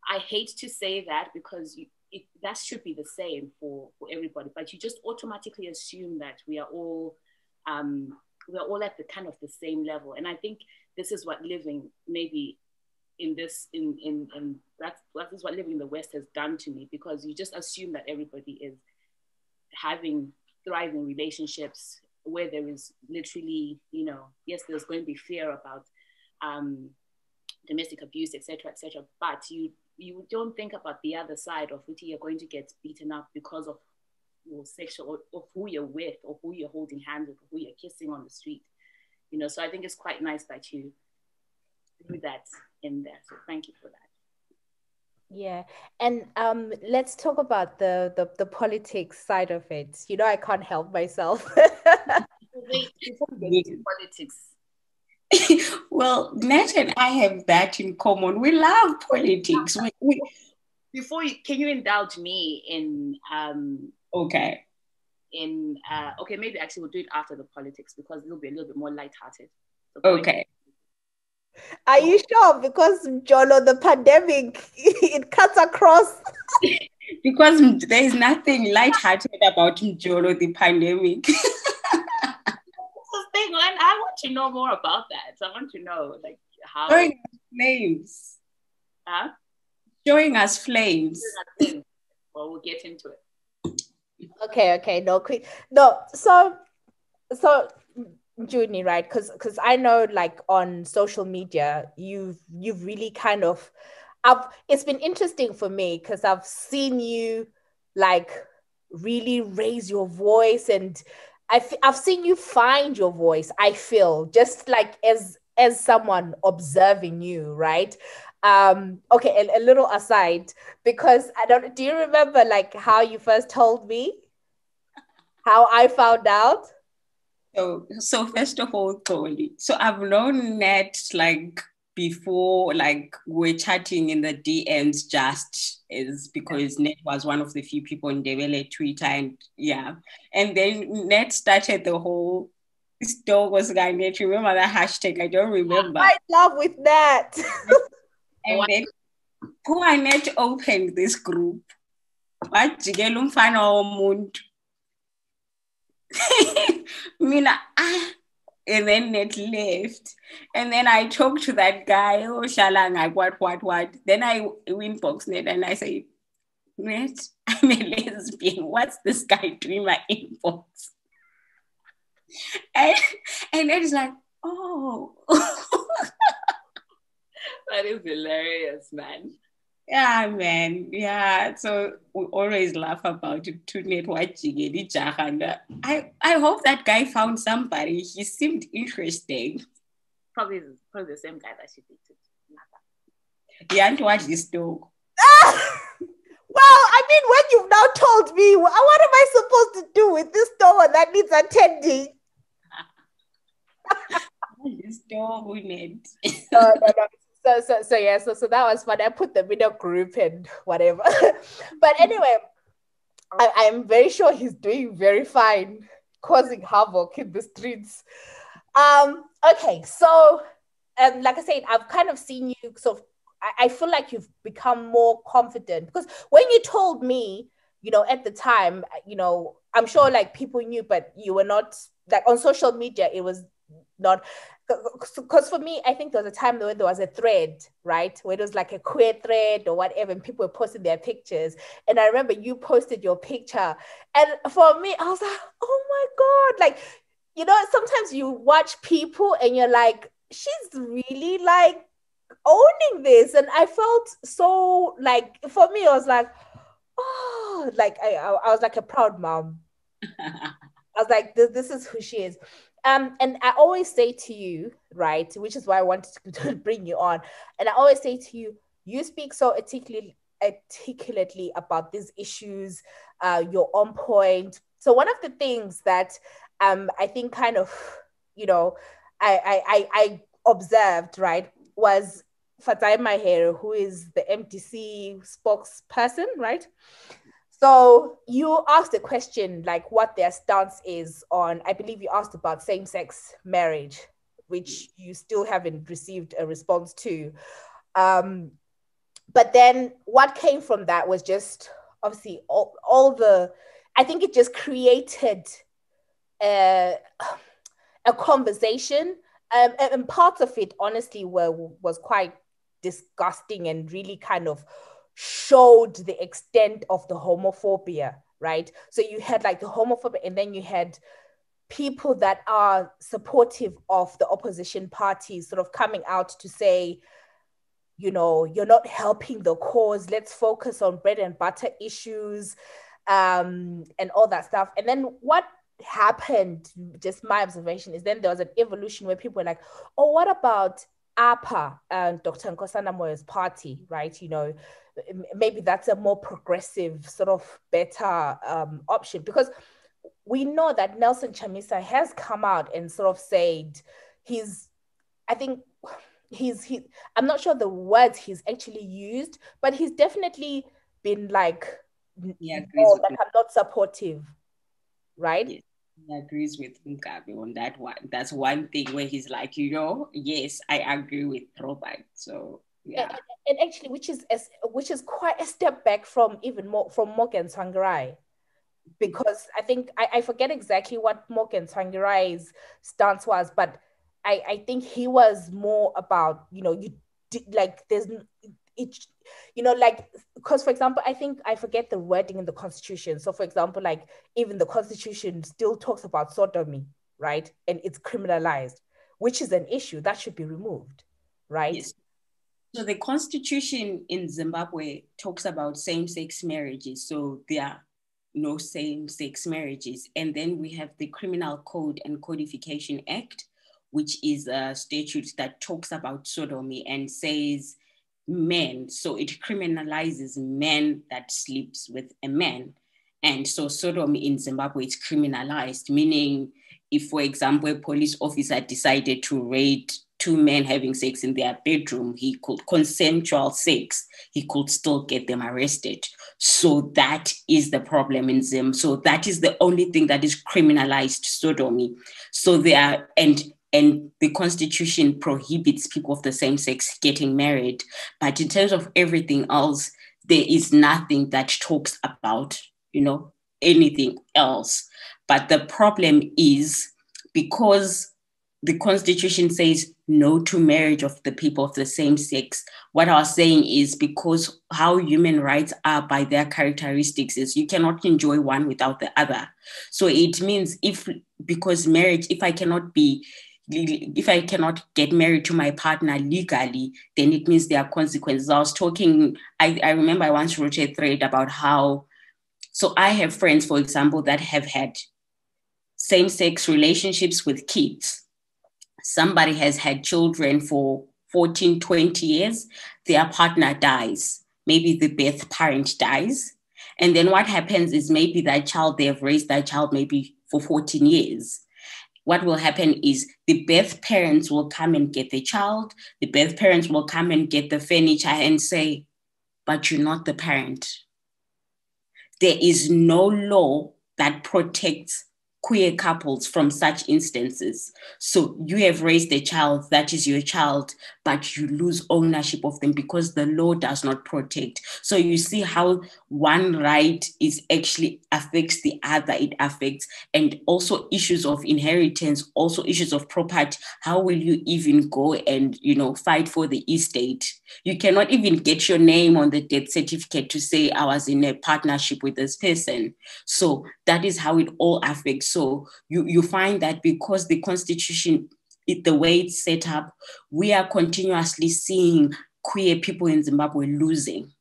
I hate to say that, because that should be the same for everybody, but you just automatically assume that we are all at the kind of the same level. And I think this is what living maybe that's what living in the West has done to me, because you just assume that everybody is having thriving relationships where there is literally, yes, there's going to be fear about domestic abuse, etc., but you don't think about the other side of it. You're going to get beaten up because of your sexual, or of who you're with, or who you're holding hands with, or who you're kissing on the street. So I think it's quite nice that you do that in there. So thank you for that. Yeah, and let's talk about the politics side of it. I can't help myself. Wait, before we get into politics. Well, Nat and I have that in common. We love politics. Can you indulge me in okay. Okay, maybe actually we'll do it after the politics, because it'll be a little bit more lighthearted. So okay. Are you sure? Because mjolo, the pandemic, it cuts across. Because there is nothing lighthearted about mjolo, the pandemic. I want to know more about that. So I want to know, like, how. Showing us flames. Huh? Showing us flames. Well, we'll get into it. Okay. No. So, Ntshuni, right? Because I know, like, on social media, you've really kind of, it's been interesting for me, because I've seen you, like, really raise your voice, and I've seen you find your voice, I feel, just like as someone observing you, right? Okay, a little aside, because do you remember, like, how you first told me how I found out? So first of all, Xolie, so I've known Nat, like, before, like, we're chatting in the DMs, just is because Nat was one of the few people in Ndebele Twitter, and then Nat started the whole This dog was Garnet. Remember that hashtag? I don't remember. I love with that. And then poor Nat opened this group. Wajikela umfana womuntu. Mina, and then Nat left. And then I talked to that guy, oh Shalanga, what. Then I inbox Nat and I say, Nat, I'm a lesbian. What's this guy doing in my inbox? And Nat is like, oh. That is hilarious, man. Yeah, man. Yeah. So we always laugh about it too. I hope that guy found somebody. He seemed interesting. Probably the same guy that she dated. He hadn't watched this dog. Well, I mean, when you've now told me, what am I supposed to do with this dog that needs attending? This dog we need. No. So that was fun. I put them in a group and whatever. But anyway, I'm very sure he's doing very fine, causing havoc in the streets. Okay, so like I said, I've kind of seen you. So I feel like you've become more confident, because when you told me, at the time, I'm sure like people knew, but you were not like on social media. It was not. Because for me, I think there was a time when there was a thread, right? Where it was like a queer thread or whatever, and people were posting their pictures. And I remember you posted your picture. And for me, I was like, oh my God. Like, sometimes you watch people and you're like, she's really like owning this. And I felt so like, for me, I was like, oh, like I was like a proud mom. I was like, this is who she is. And I always say to you, right, which is why I wanted to bring you on. And I always say to you, you speak so articulately about these issues. You're on point. So one of the things that I think kind of, I observed, right, was Fatai Mahere, who is the MDC spokesperson, right? So you asked a question like what their stance is on, I believe you asked about same-sex marriage, which you still haven't received a response to. But then what came from that was just obviously all the, I think it just created a conversation. And parts of it, honestly, was quite disgusting and really kind of showed the extent of the homophobia, right? So you had like the homophobia, and then you had people that are supportive of the opposition parties sort of coming out to say, you're not helping the cause. Let's focus on bread and butter issues, and all that stuff. And then what happened, just my observation, is then there was an evolution where people were like, oh, what about APA and Dr. Nkosana Moyo's party, right? Maybe that's a more progressive, sort of better option, because we know that Nelson Chamisa has come out and sort of said I'm not sure the words he's actually used, but he's definitely been like, I'm not supportive, right? Yes. He agrees with Mugabe on that one. That's one thing where he's like, yes, I agree with Robert. So yeah. And actually, which is quite a step back from Morgan Tsvangirai, because I think I forget exactly what Morgan Tsvangirai's stance was, but I think he was more about because for example, I forget the wording in the Constitution. So for example, like even the Constitution still talks about sodomy, right? And it's criminalized, which is an issue that should be removed, right? Yes. So the Constitution in Zimbabwe talks about same-sex marriages. So there are no same-sex marriages. And then we have the Criminal Code and Codification Act, which is a statute that talks about sodomy and says men. So it criminalizes men that sleeps with a man. And so sodomy in Zimbabwe is criminalized, meaning if, for example, a police officer decided to raid two men having sex in their bedroom, consensual sex, he could still get them arrested. So that is the problem in Zim. So that is the only thing that is criminalized, sodomy. So and the constitution prohibits people of the same sex getting married. But in terms of everything else, there is nothing that talks about, anything else. But the problem is because the constitution says no to marriage of the people of the same sex. What I was saying is because how human rights are by their characteristics is you cannot enjoy one without the other. So it means because marriage, if I cannot get married to my partner legally, then it means there are consequences. I remember I once wrote a thread about how, so I have friends, for example, that have had same-sex relationships with kids. Somebody has had children for 14, 20 years, their partner dies. Maybe the birth parent dies. And then what happens is maybe they've raised that child maybe for 14 years. What will happen is the birth parents will come and get the child. The birth parents will come and get the furniture and say, but you're not the parent. There is no law that protects queer couples from such instances. So you have raised a child, that is your child, but you lose ownership of them because the law does not protect. So you see how one right is actually affects the other. It affects, and also issues of inheritance, also issues of property. How will you even go and, fight for the estate? You cannot even get your name on the death certificate to say I was in a partnership with this person. So that is how it all affects. So you find that because the constitution, the way it's set up, we are continuously seeing queer people in Zimbabwe losing.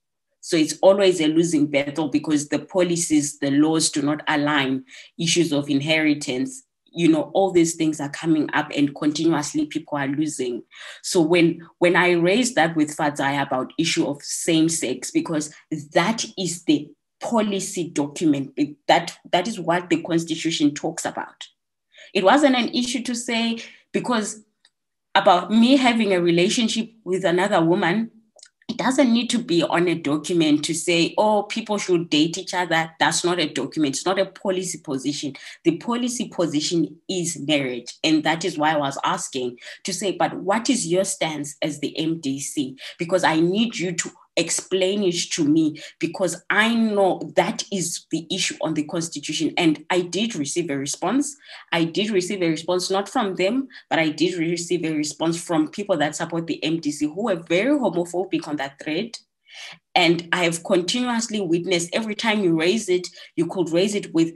So it's always a losing battle because the policies, the laws do not align. Issues of inheritance, all these things are coming up and continuously people are losing. So when I raised that with Fadzai about issue of same sex, because that is the policy document, that is what the constitution talks about. It wasn't an issue to say, because about me having a relationship with another woman, it doesn't need to be on a document to say, oh, people should date each other. That's not a document. It's not a policy position. The policy position is marriage. And that is why I was asking to say, but what is your stance as the MDC? Because I need you to explain it to me, because I know that is the issue on the constitution. And I did receive a response. I did receive a response, not from them, but I did receive a response from people that support the MDC who were very homophobic on that thread. And I have continuously witnessed every time you raise it, you could raise it with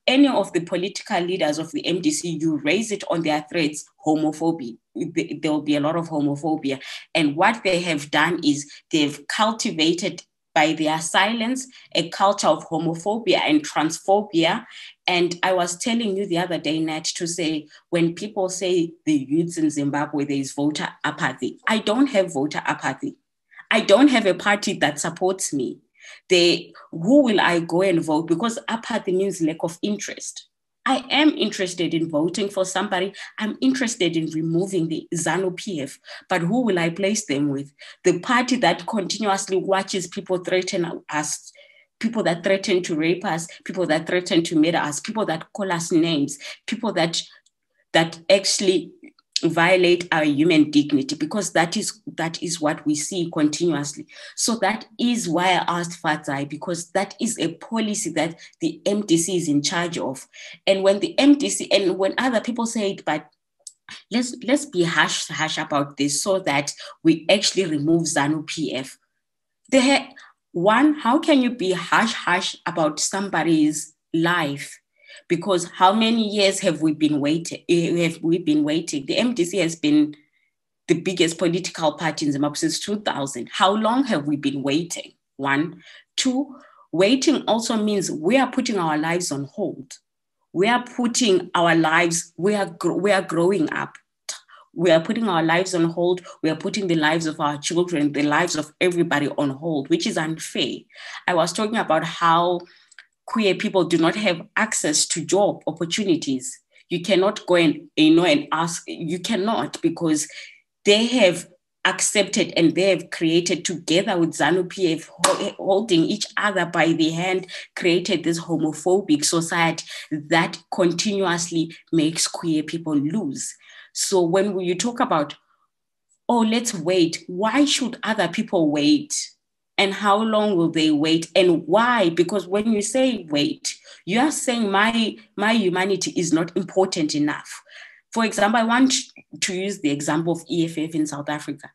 any of the political leaders of the MDC, you raise it on their threads, homophobia. There will be a lot of homophobia. And what they have done is they've cultivated by their silence a culture of homophobia and transphobia. And I was telling you the other day, Nat, to say, when people say the youths in Zimbabwe, there is voter apathy. I don't have voter apathy. I don't have a party that supports me. Who will I go and vote? Because apathy means lack of interest. I am interested in voting for somebody. I'm interested in removing the ZANU-PF, but who will I place them with? The party that continuously watches people threaten us, people that threaten to rape us, people that threaten to murder us, people that call us names, people that actually violate our human dignity, because that is what we see continuously. So that is why I asked Fadzai, because that is a policy that the MDC is in charge of. And when the MDC, and when other people say it, but let's be hush about this so that we actually remove ZANU-PF. How can you be hush about somebody's life? Because how many years have we been waiting? The MDC has been the biggest political party in Zimbabwe since 2000. How long have we been waiting? 1. 2, waiting also means we are putting our lives on hold. We are putting our lives, we are growing up. We are putting our lives on hold. We are putting the lives of our children, the lives of everybody on hold, which is unfair. I was talking about how queer people do not have access to job opportunities. You cannot go and ask, you cannot, because they have accepted and they have created together with ZANU-PF, holding each other by the hand, created this homophobic society that continuously makes queer people lose. So when you talk about, oh, let's wait, why should other people wait? And how long will they wait? And why? Because when you say wait, you are saying my humanity is not important enough. For example, I want to use the example of EFF in South Africa.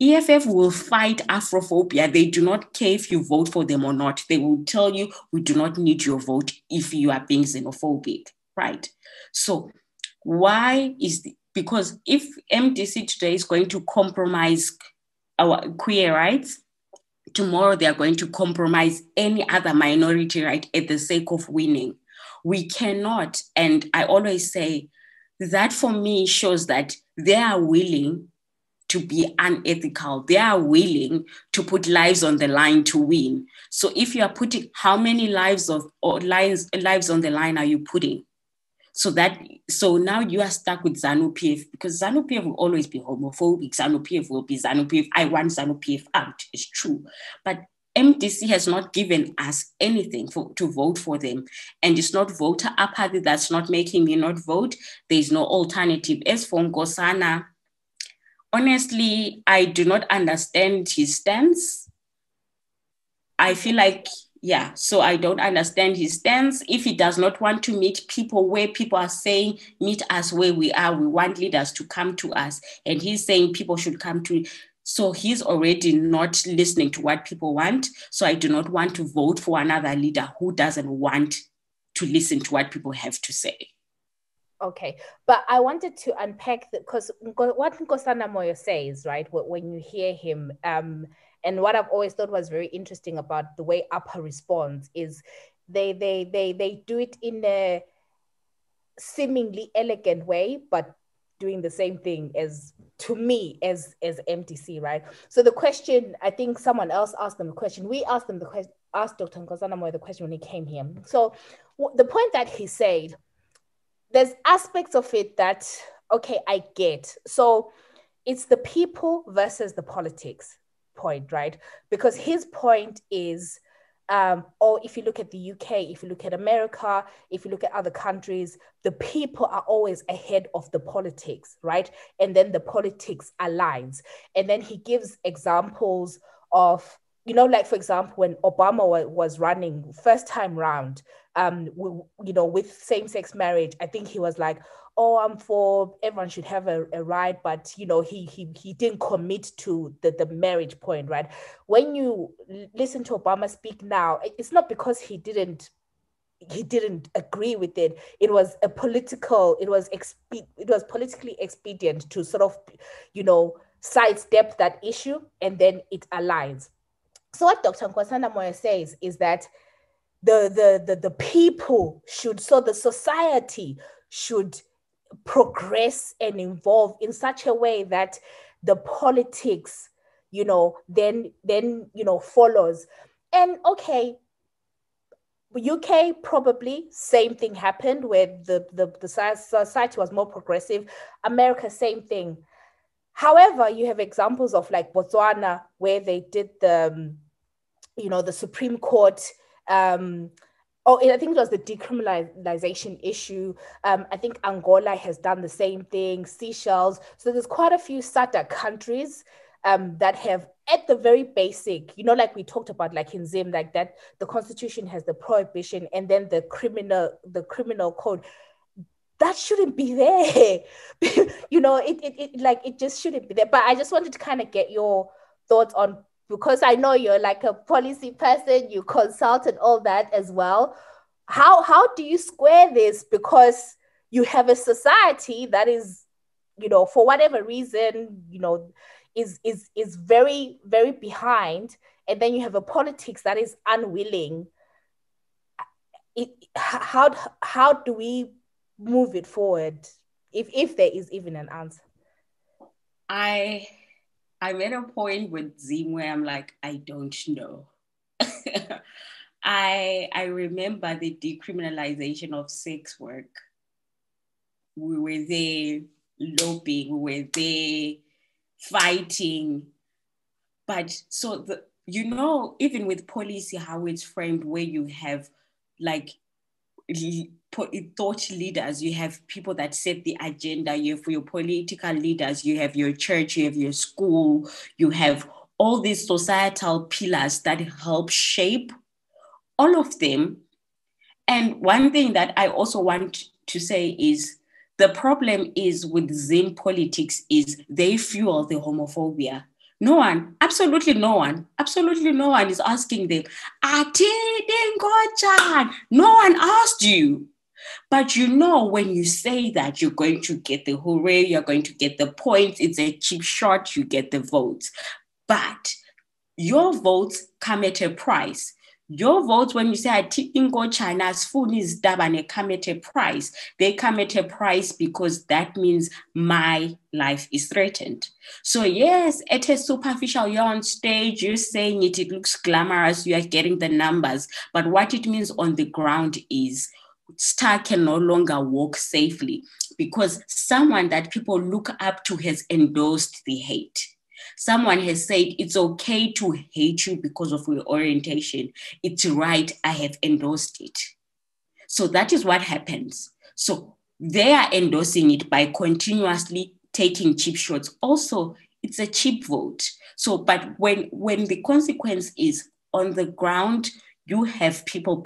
EFF will fight Afrophobia. They do not care if you vote for them or not. They will tell you, we do not need your vote if you are being xenophobic, right? So why is because if MDC today is going to compromise our queer rights, tomorrow they are going to compromise any other minority right at the sake of winning. We cannot, and I always say that for me shows that they are willing to be unethical. They are willing to put lives on the line to win. So if you are putting, how many lives on the line are you putting? So now you are stuck with ZANU-PF, because ZANU-PF will always be homophobic. ZANU-PF will be ZANU-PF. I want ZANU-PF out. It's true. But MDC has not given us anything to vote for them. And it's not voter apathy that's not making me not vote. There's no alternative. As for Nkosana, honestly, I do not understand his stance. I feel like, so I don't understand his stance. If he does not want to meet people where people are saying, meet us where we are, we want leaders to come to us. And he's saying people should come to, so he's already not listening to what people want. So I do not want to vote for another leader who doesn't want to listen to what people have to say. Okay, but I wanted to unpack because what Nkosana Moyo says, right, when you hear him, and what I've always thought was very interesting about the way APA responds is they do it in a seemingly elegant way, but doing the same thing as MTC, right? So the question, I think someone else asked them the question. We asked them the question, asked Dr. Nkosana Moyo the question when he came here. So the point that he said, there's aspects of it that, okay, I get. So it's the people versus the politics point, right? Because his point is, or if you look at the UK, if you look at America, if you look at other countries, the people are always ahead of the politics, right? And then the politics aligns. And then he gives examples of, like, for example, when Obama was running first time round, with same-sex marriage, I think he was like, oh, I'm for everyone should have a right, but he didn't commit to the marriage point, right? When you listen to Obama speak now, it's not because he didn't agree with it. It was politically expedient to sort of sidestep that issue, and then it aligns. So what Dr. Nkosana Moyo says is that the people should, so the society should progress and evolve in such a way that the politics, then follows. And okay, UK probably same thing happened where the society was more progressive. America, same thing. However, you have examples of like Botswana where they did the Supreme Court. I think it was the decriminalization issue. I think Angola has done the same thing, Seychelles. So there's quite a few SADC countries that have, at the very basic, like we talked about, like in Zim, like that, the constitution has the prohibition and then the criminal code. That shouldn't be there. It just shouldn't be there. But I just wanted to kind of get your thoughts on, because I know you're like a policy person, you consult and all that as well. How do you square this? Because you have a society that is, for whatever reason, is very, very behind. And then you have a politics that is unwilling. How do we move it forward? If there is even an answer. I'm at a point with Zim where I'm like, I don't know. I remember the decriminalization of sex work. We were there lobbying, we were there fighting. But so, even with policy, how it's framed, where you have like thought leaders, you have people that set the agenda, you have your political leaders, you have your church, you have your school, you have all these societal pillars that help shape all of them. And one thing that I also want to say is the problem is with Zim politics is they fuel the homophobia. No one, absolutely no one is asking them, no one asked you. But when you say that, you're going to get the hooray, you're going to get the points, it's a cheap shot, you get the votes. But your votes come at a price. Your votes, when you say Ingo China's phone is dabane, come at a price. They come at a price because that means my life is threatened. So yes, it is superficial. You're on stage, you're saying it, it looks glamorous, you are getting the numbers. But what it means on the ground is Star can no longer walk safely because someone that people look up to has endorsed the hate. Someone has said it's okay to hate you because of your orientation. It's right, I have endorsed it. So that is what happens. So they are endorsing it by continuously taking cheap shots. Also, it's a cheap vote. So, but when the consequence is on the ground, you have people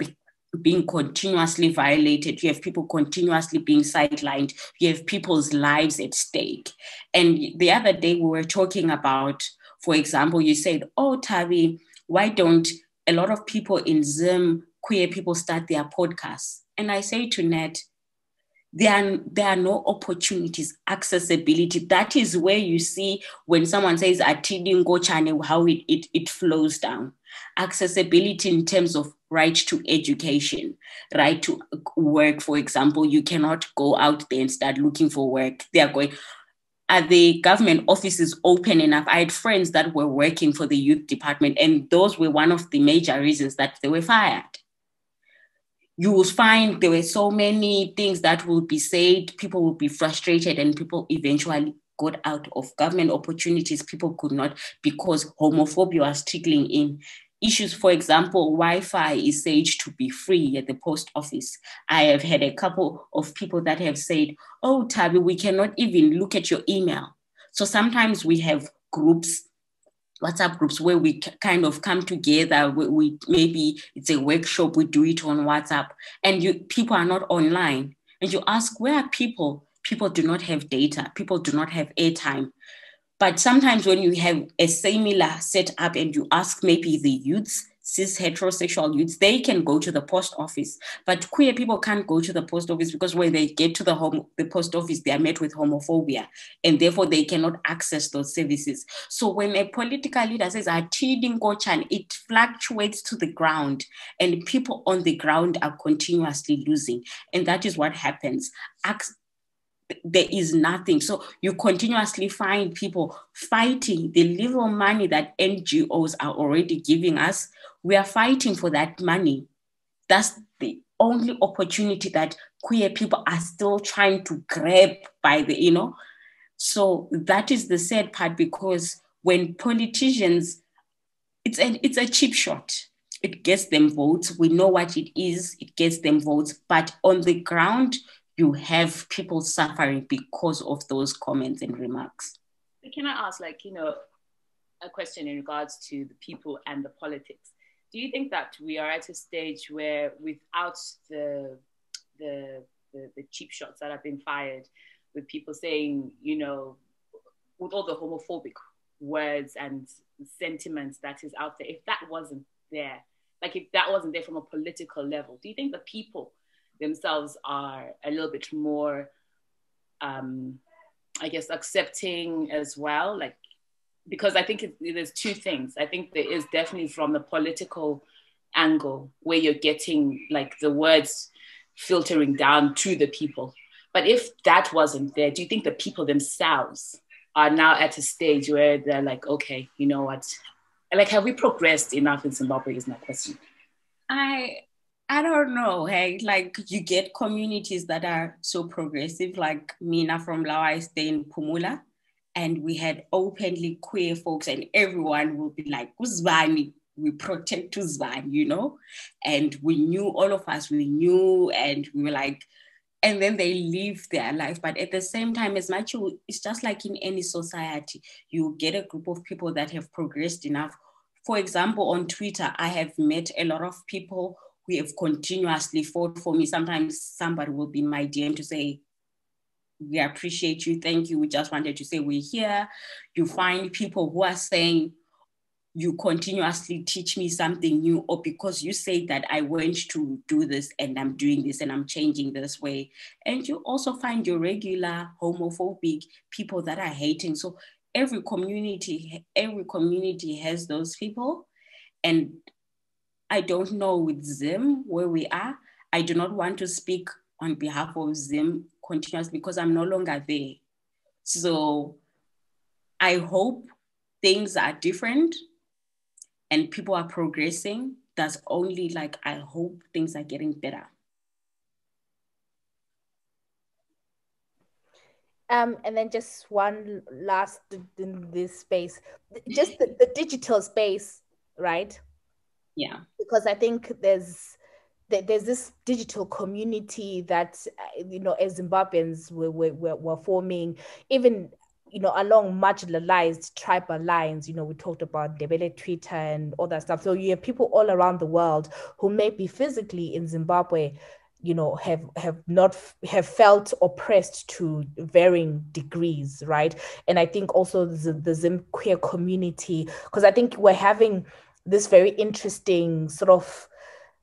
being continuously violated, you have people continuously being sidelined, you have people's lives at stake. And the other day we were talking about, for example, you said, oh, Tavi, why don't a lot of people in Zim, queer people, start their podcasts? And I say to Nat, there are no opportunities, accessibility. That is where you see when someone says Atidingo channel, how it flows down. Accessibility in terms of right to education, right to work, for example. You cannot go out there and start looking for work. Are the government offices open enough? I had friends that were working for the youth department, and those were one of the major reasons that they were fired. You will find there were so many things that will be said, people will be frustrated, and people eventually got out of government opportunities. People could not, because homophobia was trickling in. Issues, for example, Wi-Fi is said to be free at the post office. I have had a couple of people that have said, oh, Tabi, we cannot even look at your email. So sometimes we have groups, WhatsApp groups, where we kind of come together. We maybe it's a workshop, we do it on WhatsApp, and people are not online. And you ask, where are people? People do not have data. People do not have airtime. But sometimes when you have a similar setup and you ask maybe the youths, cis heterosexual youths, they can go to the post office. But queer people can't go to the post office because when they get to the post office, they are met with homophobia, and therefore they cannot access those services. So when a political leader says, it fluctuates to the ground, and people on the ground are continuously losing. And that is what happens. There is nothing. So you continuously find people fighting the little money that NGOs are already giving us. We are fighting for that money. That's the only opportunity that queer people are still trying to grab by So that is the sad part, because when politicians, it's a cheap shot. It gets them votes. We know what it is. It gets them votes. But on the ground, you have people suffering because of those comments and remarks. Can I ask, a question in regards to the people and the politics? Do you think that we are at a stage where, without the cheap shots that have been fired, with people saying, with all the homophobic words and sentiments that is out there, if that wasn't there, if that wasn't there from a political level, do you think the people themselves are a little bit more, accepting as well? Because I think there's two things. I think there is definitely from the political angle where you're getting the words filtering down to the people. But if that wasn't there, do you think the people themselves are now at a stage where they're okay, you know what? Have we progressed enough in Zimbabwe is my question. I don't know, hey, you get communities that are so progressive, like Mina from Lawa, I stay in Pumula, and we had openly queer folks, and everyone will be like, "Uzbani, we protect Uzbani," you know? And we knew, all of us, we knew, and we were like, and then they live their life. But at the same time, as much, it's just like in any society, you get a group of people that have progressed enough. For example, on Twitter, I have met a lot of people who have continuously fought for me. Sometimes somebody will be in my DM to say, "We appreciate you, thank you, we just wanted to say we're here." You find people who are saying, "You continuously teach me something new," or "Because you say that, I went to do this and I'm doing this and I'm changing this way." And you also find your regular homophobic people that are hating. So every community has those people. And I don't know with Zim where we are. I do not want to speak on behalf of Zim continuously because I'm no longer there. So I hope things are different and people are progressing. That's only like, I hope things are getting better. And then just one last in this space, just the digital space, right? Yeah. Because I think there's this digital community that, as Zimbabweans we're forming, even, along marginalized tribal lines. We talked about Ndebele Twitter and all that stuff. So you have people all around the world who may be physically in Zimbabwe, have felt oppressed to varying degrees, right? And I think also the Zim queer community, because I think we're having this very interesting sort of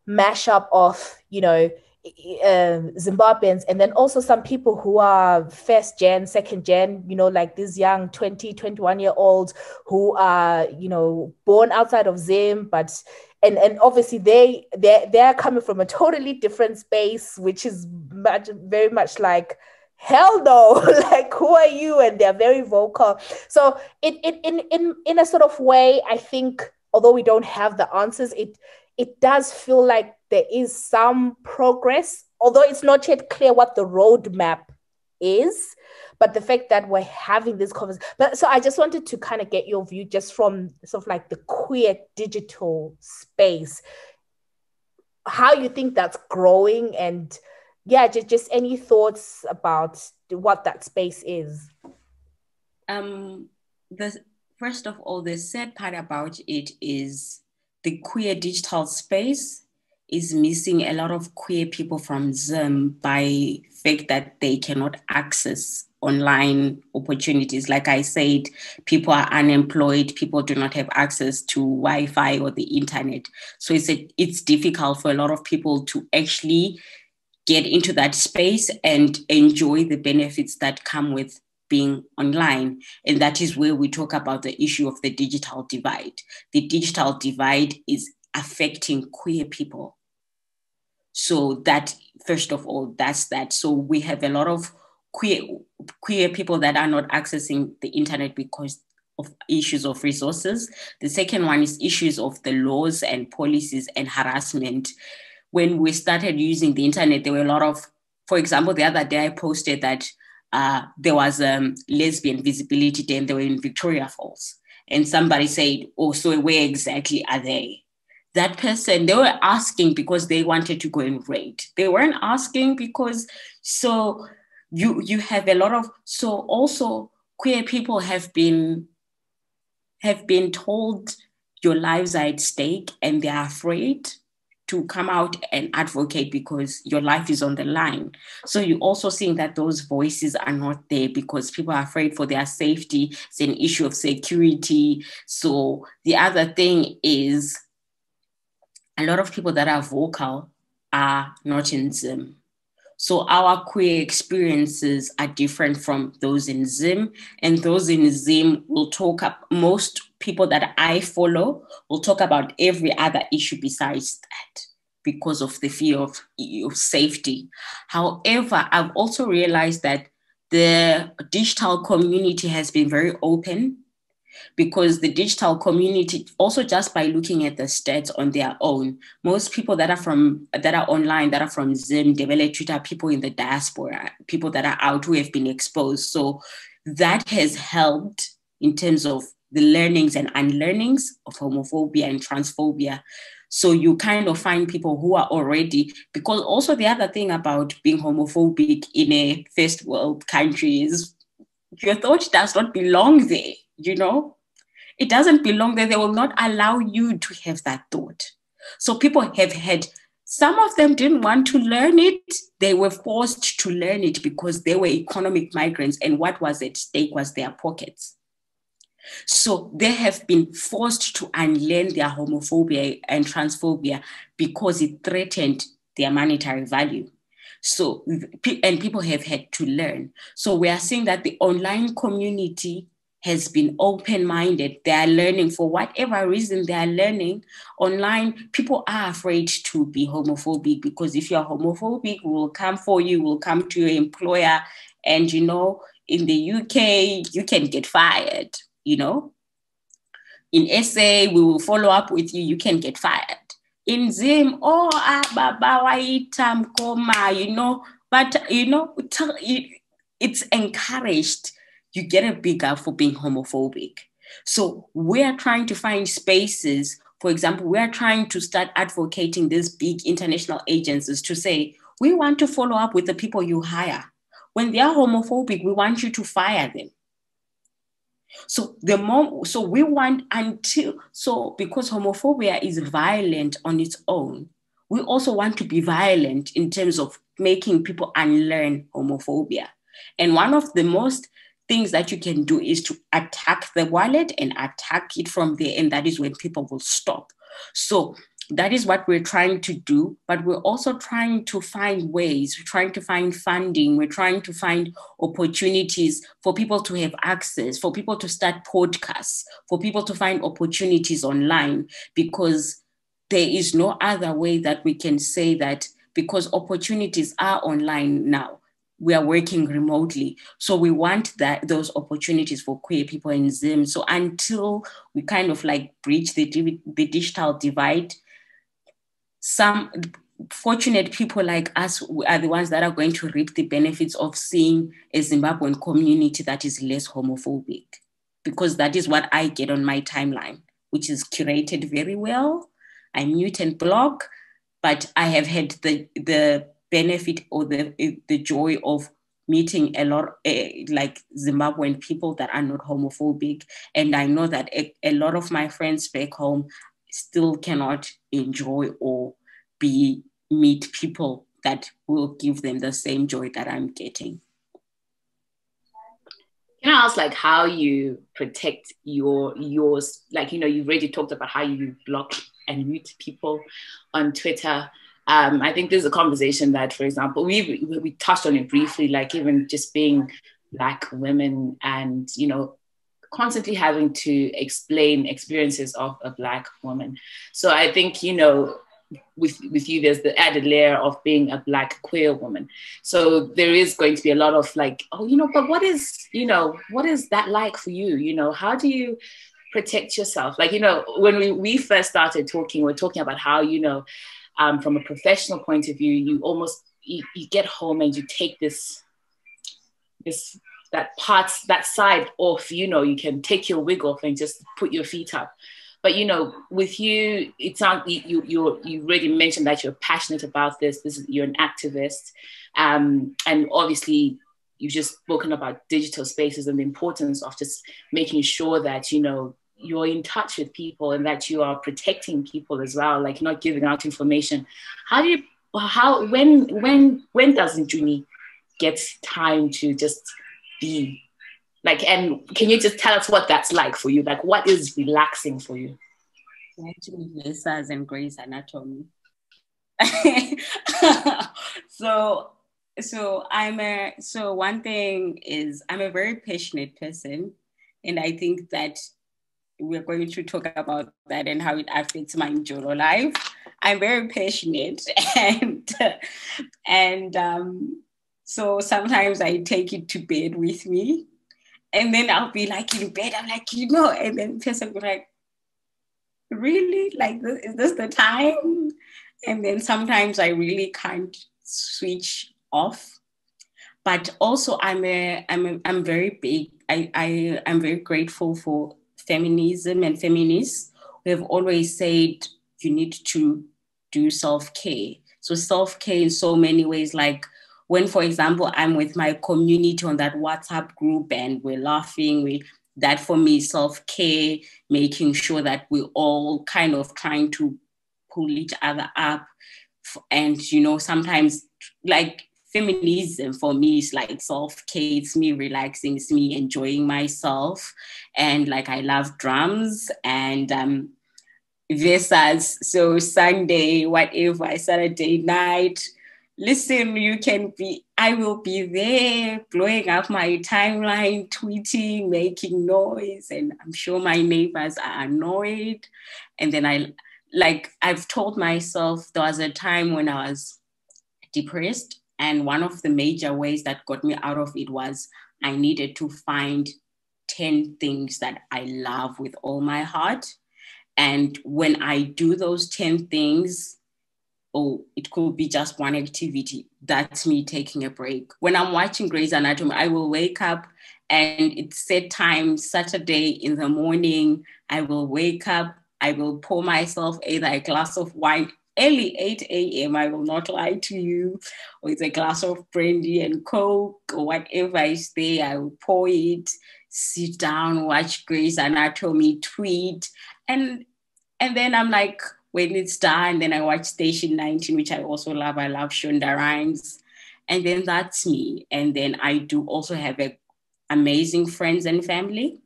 mashup of, Zimbabweans, and then also some people who are first gen, second gen, like these young 20, 21-year-olds who are, born outside of Zim, but and obviously they're coming from a totally different space, which is very much like, hell no, like, who are you? And they're very vocal. So in a sort of way, I think, although we don't have the answers, it does feel like there is some progress, although it's not yet clear what the roadmap is. But the fact that we're having this conversation. But so I just wanted to kind of get your view just from sort of like the queer digital space, how you think that's growing, and just any thoughts about what that space is. First of all, the sad part about it is the queer digital space is missing a lot of queer people from Zim by fact that they cannot access online opportunities. Like I said, people are unemployed, people do not have access to Wi-Fi or the internet. So it's difficult for a lot of people to actually get into that space and enjoy the benefits that come with being online. And that is where we talk about the issue of the digital divide. The digital divide is affecting queer people. So that, first of all, that's that. So we have a lot of queer people that are not accessing the internet because of issues of resources. The second one is issues of the laws and policies and harassment. When we started using the internet, there were a lot of, for example, the other day I posted that there was a lesbian visibility day and they were in Victoria Falls. And somebody said, "Oh, so where exactly are they?" That person, they were asking because they wanted to go and raid. They weren't asking because, so you have a lot of, so also queer people have been told your lives are at stake and they're afraid to come out and advocate because your life is on the line. So you're also seeing that those voices are not there because people are afraid for their safety. It's an issue of security. So the other thing is a lot of people that are vocal are not in Zim. So our queer experiences are different from those in Zim, and those in Zim will talk up, most people that I follow will talk about every other issue besides that because of the fear of safety. However, I've also realized that the digital community has been very open because the digital community, also just by looking at the stats on their own, most people that are online, that are from Zim, Ndebele, Twitter, people in the diaspora, people that are out who have been exposed. So that has helped in terms of the learnings and unlearnings of homophobia and transphobia. So you kind of find people who are already, because also the other thing about being homophobic in a first world country is your thought does not belong there, you know? It doesn't belong there. They will not allow you to have that thought. So people have had, some of them didn't want to learn it. They were forced to learn it because they were economic migrants, and what was at stake was their pockets. So they have been forced to unlearn their homophobia and transphobia because it threatened their monetary value. So, and people have had to learn. So we are seeing that the online community has been open-minded. They are learning for whatever reason they are learning online. People are afraid to be homophobic because if you're homophobic, we'll come for you, we'll come to your employer. And, you know, in the UK, you can get fired. You know, in SA, we will follow up with you, you can get fired. In Zim, baba waita mkoma, you know, but, you know, it's encouraged. You get a big up for being homophobic. So we're trying to find spaces. For example, we're trying to start advocating these big international agencies to say, we want to follow up with the people you hire. When they are homophobic, we want you to fire them. So we want because homophobia is violent on its own, we also want to be violent in terms of making people unlearn homophobia. And one of the most things that you can do is to attack the wallet and attack it from there. And that is when people will stop. So that is what we're trying to do, but we're also trying to find ways, we're trying to find funding, we're trying to find opportunities for people to have access, for people to start podcasts, for people to find opportunities online, because there is no other way that we can say that, because opportunities are online now. We are working remotely. So we want those opportunities for queer people in Zim. So until we kind of like bridge the digital divide, some fortunate people like us are the ones that are going to reap the benefits of seeing a Zimbabwean community that is less homophobic, because that is what I get on my timeline, which is curated very well. I mute and block, but I have had the benefit or the joy of meeting a lot like Zimbabwean people that are not homophobic. And I know that a lot of my friends back home still cannot enjoy or meet people that will give them the same joy that I'm getting. Can I ask, like, how you protect yours? Like, you know, you've already talked about how you block and mute people on Twitter. I think there's a conversation that, for example, we touched on it briefly, like even just being Black women and, you know, constantly having to explain experiences of a Black woman. So I think, you know, with you, there's the added layer of being a Black queer woman. So there is going to be a lot of like, oh, you know, but what is that like for you? You know, how do you protect yourself? Like, you know, when we first started talking, we're talking about how, you know, from a professional point of view, you get home and you take that side off, you know, you can take your wig off and just put your feet up. But, you know, with you, it sounds you already mentioned that you're passionate about this. You're an activist. And obviously you've just spoken about digital spaces and the importance of just making sure that, you know, you're in touch with people and that you are protecting people as well, like not giving out information. When does Ntshuni get time to just be like, and can you just tell us what that's like for you? Like, what is relaxing for you? Actually, Lessons and Grey's Anatomy. So one thing is I'm a very passionate person, and I think that we're going to talk about that and how it affects my mjolo life. I'm very passionate, and so sometimes I take it to bed with me. And then I'll be like in bed, I'm like, and then person will be like, really? Like, is this the time? And then sometimes I really can't switch off. But also I'm very big. I'm very grateful for feminism and feminists who have always said you need to do self-care. So self-care in so many ways, like when, for example, I'm with my community on that WhatsApp group and we're laughing, that for me is self-care, making sure that we're all kind of trying to pull each other up. And, sometimes like feminism for me is like self-care. It's me relaxing, it's me enjoying myself. And like, I love drums and Versas. So Sunday, whatever, Saturday night, listen, I will be there blowing up my timeline, tweeting, making noise. And I'm sure my neighbors are annoyed. And then I've told myself there was a time when I was depressed. And one of the major ways that got me out of it was I needed to find 10 things that I love with all my heart. And when I do those 10 things, it could be just one activity, that's me taking a break. When I'm watching Grey's Anatomy, I will wake up and it's set time, Saturday in the morning, I will wake up, I will pour myself either a glass of wine, early 8 a.m., I will not lie to you, or it's a glass of brandy and Coke or whatever is there, I will pour it, sit down, watch Grey's Anatomy, tweet, and then I'm like, when it's done, then I watch Station 19, which I also love. I love Shonda Rhimes. And then that's me. And then I do also have amazing friends and family.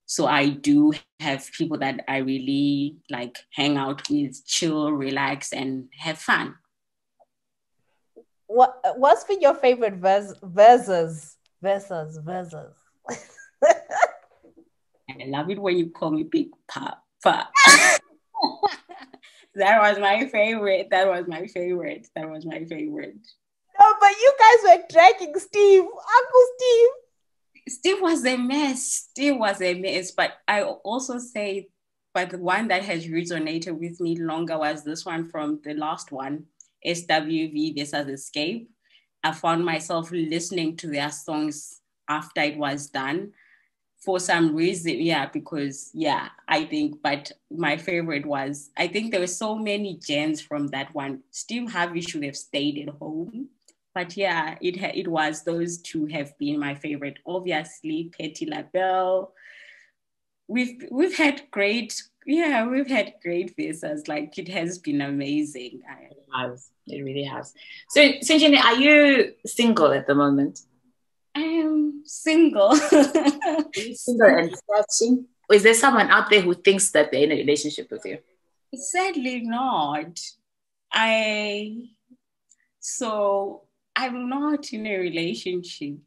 So I do have people that I really like hang out with, chill, relax, and have fun. What's been your favorite verses? I love it when you call me Big Papa. That was my favorite. No, but you guys were dragging Steve, Uncle Steve. Steve was a mess. But I also say, but the one that has resonated with me longer was this one from the last one, SWV Versus Escape. I found myself listening to their songs after it was done. For some reason, because I think, but my favorite was, I think there were so many gems from that one. Steve Harvey should have stayed at home, but it was, those two have been my favorite. Obviously, Patti LaBelle. We've had great verses. Like, it has been amazing. It really has. So Ntshuni, are you single at the moment? I am single. Single and searching? Or is there someone out there who thinks that they're in a relationship with you? Sadly not. I'm not in a relationship.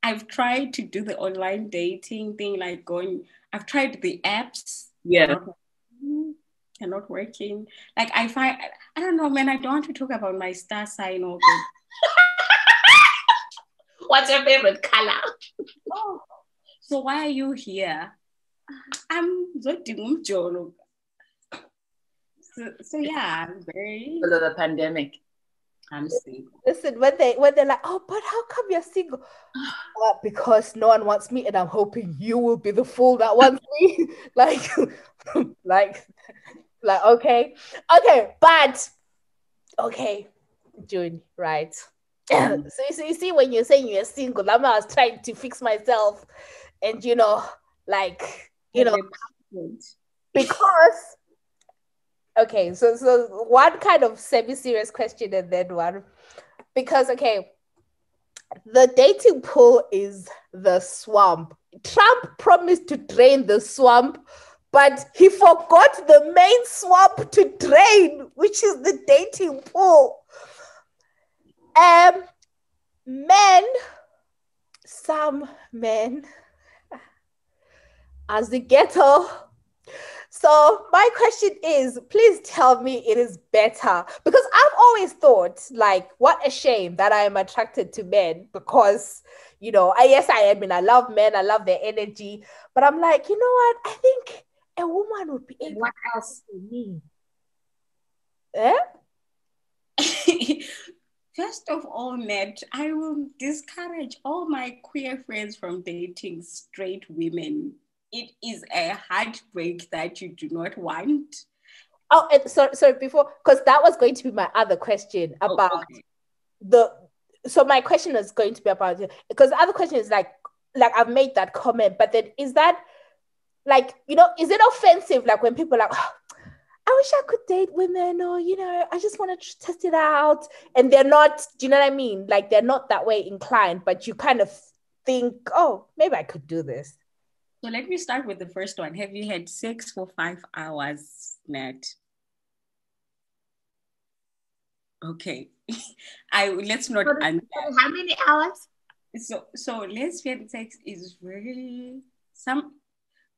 I've tried to do the online dating thing, I've tried the apps. Yeah. They're not working. Like, I don't know, man, I don't want to talk about my star sign or What's your favorite color? Oh, so why are you here? I'm mjolo. So I'm very. Because of the pandemic. I'm single. Listen, when they're like, oh, but how come you're single? Because no one wants me, and I'm hoping you will be the fool that wants me. Okay, but okay, June, right? So you see, when you're saying you're single, I was trying to fix myself, and because okay, so one kind of semi-serious question and then one, because the dating pool is the swamp. Trump promised to drain the swamp, but he forgot the main swamp to drain, which is the dating pool. Some men, as the ghetto So my question is, please tell me it is better, because I've always thought, like, what a shame that I am attracted to men, because, yes, I am, and I love men, I love their energy, but I'm like, you know what? I think a woman would be able What to else? do me. Eh? First of all, Nat, I will discourage all my queer friends from dating straight women. It is a heartbreak that you do not want. Oh, and sorry, before, because that was going to be my other question about so my question is going to be about, because the other question is like I've made that comment, but then is that, like, is it offensive, like, when people are like, oh, I wish I could date women, or, I just want to test it out, and they're not, do you know what I mean? Like, they're not that way inclined, but you kind of think, oh, maybe I could do this. So let me start with the first one. Have you had sex for 5 hours, Nat? Okay. Let's not answer. How many hours? So lesbian sex is really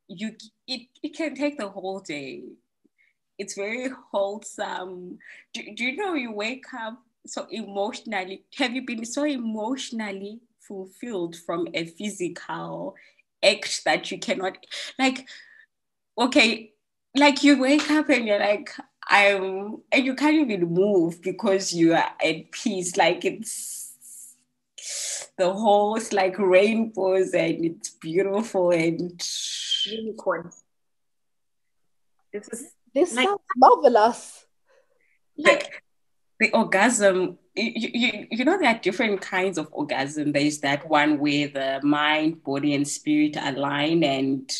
it can take the whole day. It's very wholesome. Do you know, you wake up so emotionally? Have you been so emotionally fulfilled from a physical act that you cannot, like, okay, like, you wake up and you're like, and you can't even move because you are at peace. Like, it's the whole, it's like rainbows and it's beautiful and Unicorns. This like, sounds marvelous. like the orgasm. You know, there are different kinds of orgasm. There's that one where the mind, body, and spirit align, and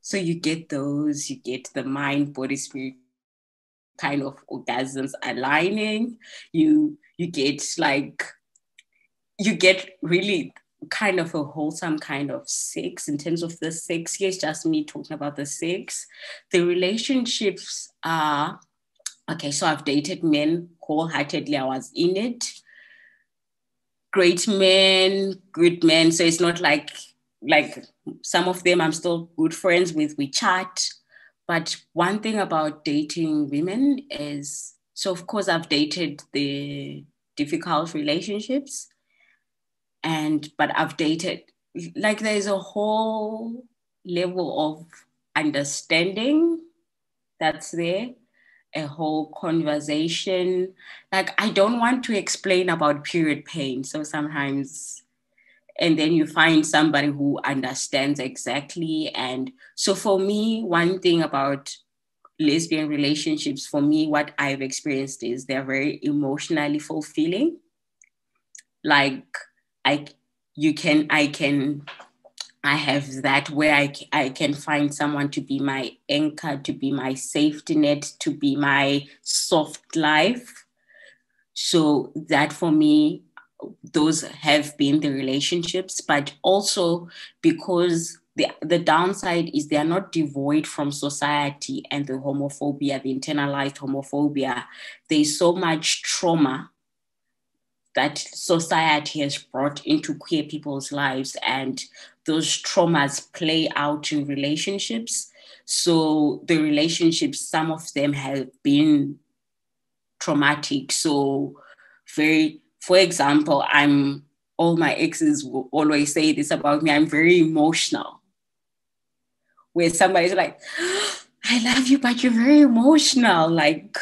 so you get the mind, body, spirit kind of orgasms aligning. You get really kind of a wholesome kind of sex. In terms of the sex, here's just me talking about the sex. The relationships are, okay, so I've dated men wholeheartedly. I was in it. Great men, good men. So it's not like some of them I'm still good friends with. We chat. But one thing about dating women is, so of course I've dated the difficult relationships, but I've dated, like, there's a whole level of understanding that's there, a whole conversation. Like, I don't want to explain about period pain. So sometimes, and then you find somebody who understands exactly. And so for me, one thing about lesbian relationships, for me, what I've experienced is they're very emotionally fulfilling. Like, I have that where I can find someone to be my anchor, to be my safety net, to be my soft life. So that, for me, those have been the relationships, but also because the downside is they are not devoid from society and the homophobia, the internalized homophobia. There's so much trauma that society has brought into queer people's lives, and those traumas play out in relationships. So the relationships, some of them have been traumatic. So for example, all my exes will always say this about me, I'm very emotional. Where somebody's like, I love you, but you're very emotional. Like,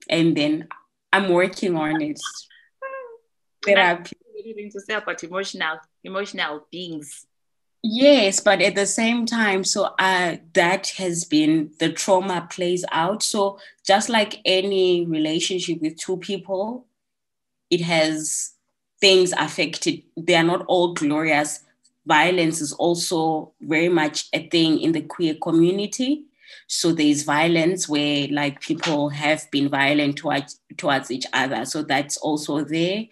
and then I'm working on it. Therapy. Anything to say about emotional beings. Yes, but at the same time, so that has been, the trauma plays out. So just like any relationship with two people, it has things affected. They are not all glorious. Violence is also very much a thing in the queer community. So there's violence where, like, people have been violent towards each other. So that's also there.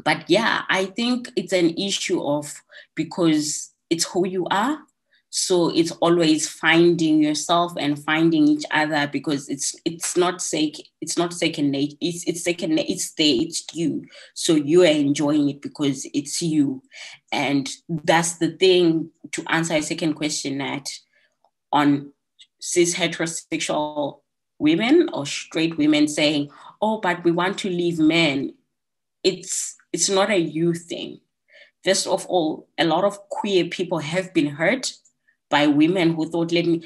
But yeah, I think it's an issue of, because it's who you are. So it's always finding yourself and finding each other, because it's not second nature. It's second. It's there. It's you. So you are enjoying it because it's you, and that's the thing. To answer your second question, Nat, on cis heterosexual women or straight women saying, oh, but we want to leave men. It's not a you thing. First of all, a lot of queer people have been hurt by women who thought, I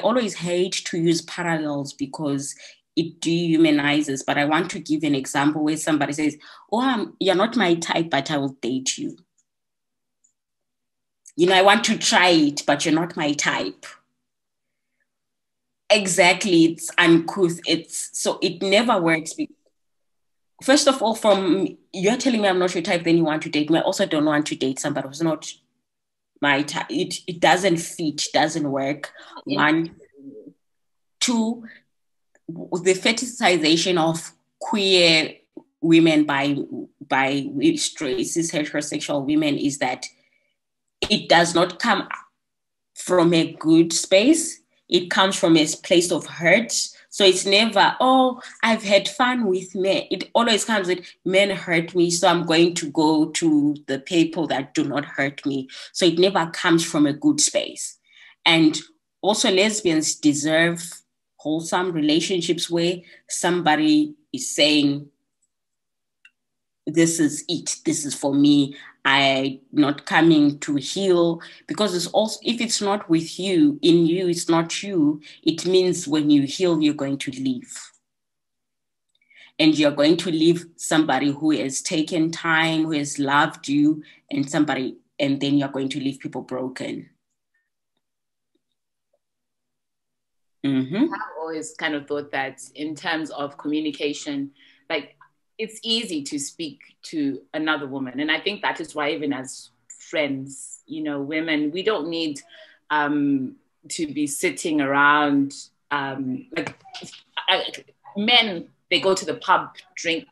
always hate to use parallels because it dehumanizes, but I want to give an example where somebody says, oh, you're not my type, but I will date you. You know, I want to try it, but you're not my type. Exactly, it's uncouth. So it never works. First of all, from you're telling me I'm not your type, then you want to date me. I also don't want to date somebody who's not my type. It doesn't fit, doesn't work. One. Two, the fetishization of queer women by straight cis heterosexual women is that it does not come from a good space. It comes from a place of hurt. So it's never, oh, I've had fun with men. It always comes with men hurt me, so I'm going to go to the people that do not hurt me. So it never comes from a good space. And also lesbians deserve wholesome relationships where somebody is saying, this is it, this is for me. I'm not coming to heal, because it's also, if it's not with you, in you, it's not you, it means when you heal, you're going to leave. And you're going to leave somebody who has taken time, who has loved you, and then you're going to leave people broken. Mm-hmm. I've always kind of thought that in terms of communication, like, it's easy to speak to another woman. And I think that is why even as friends, you know, women, we don't need to be sitting around, men, they go to the pub, drink,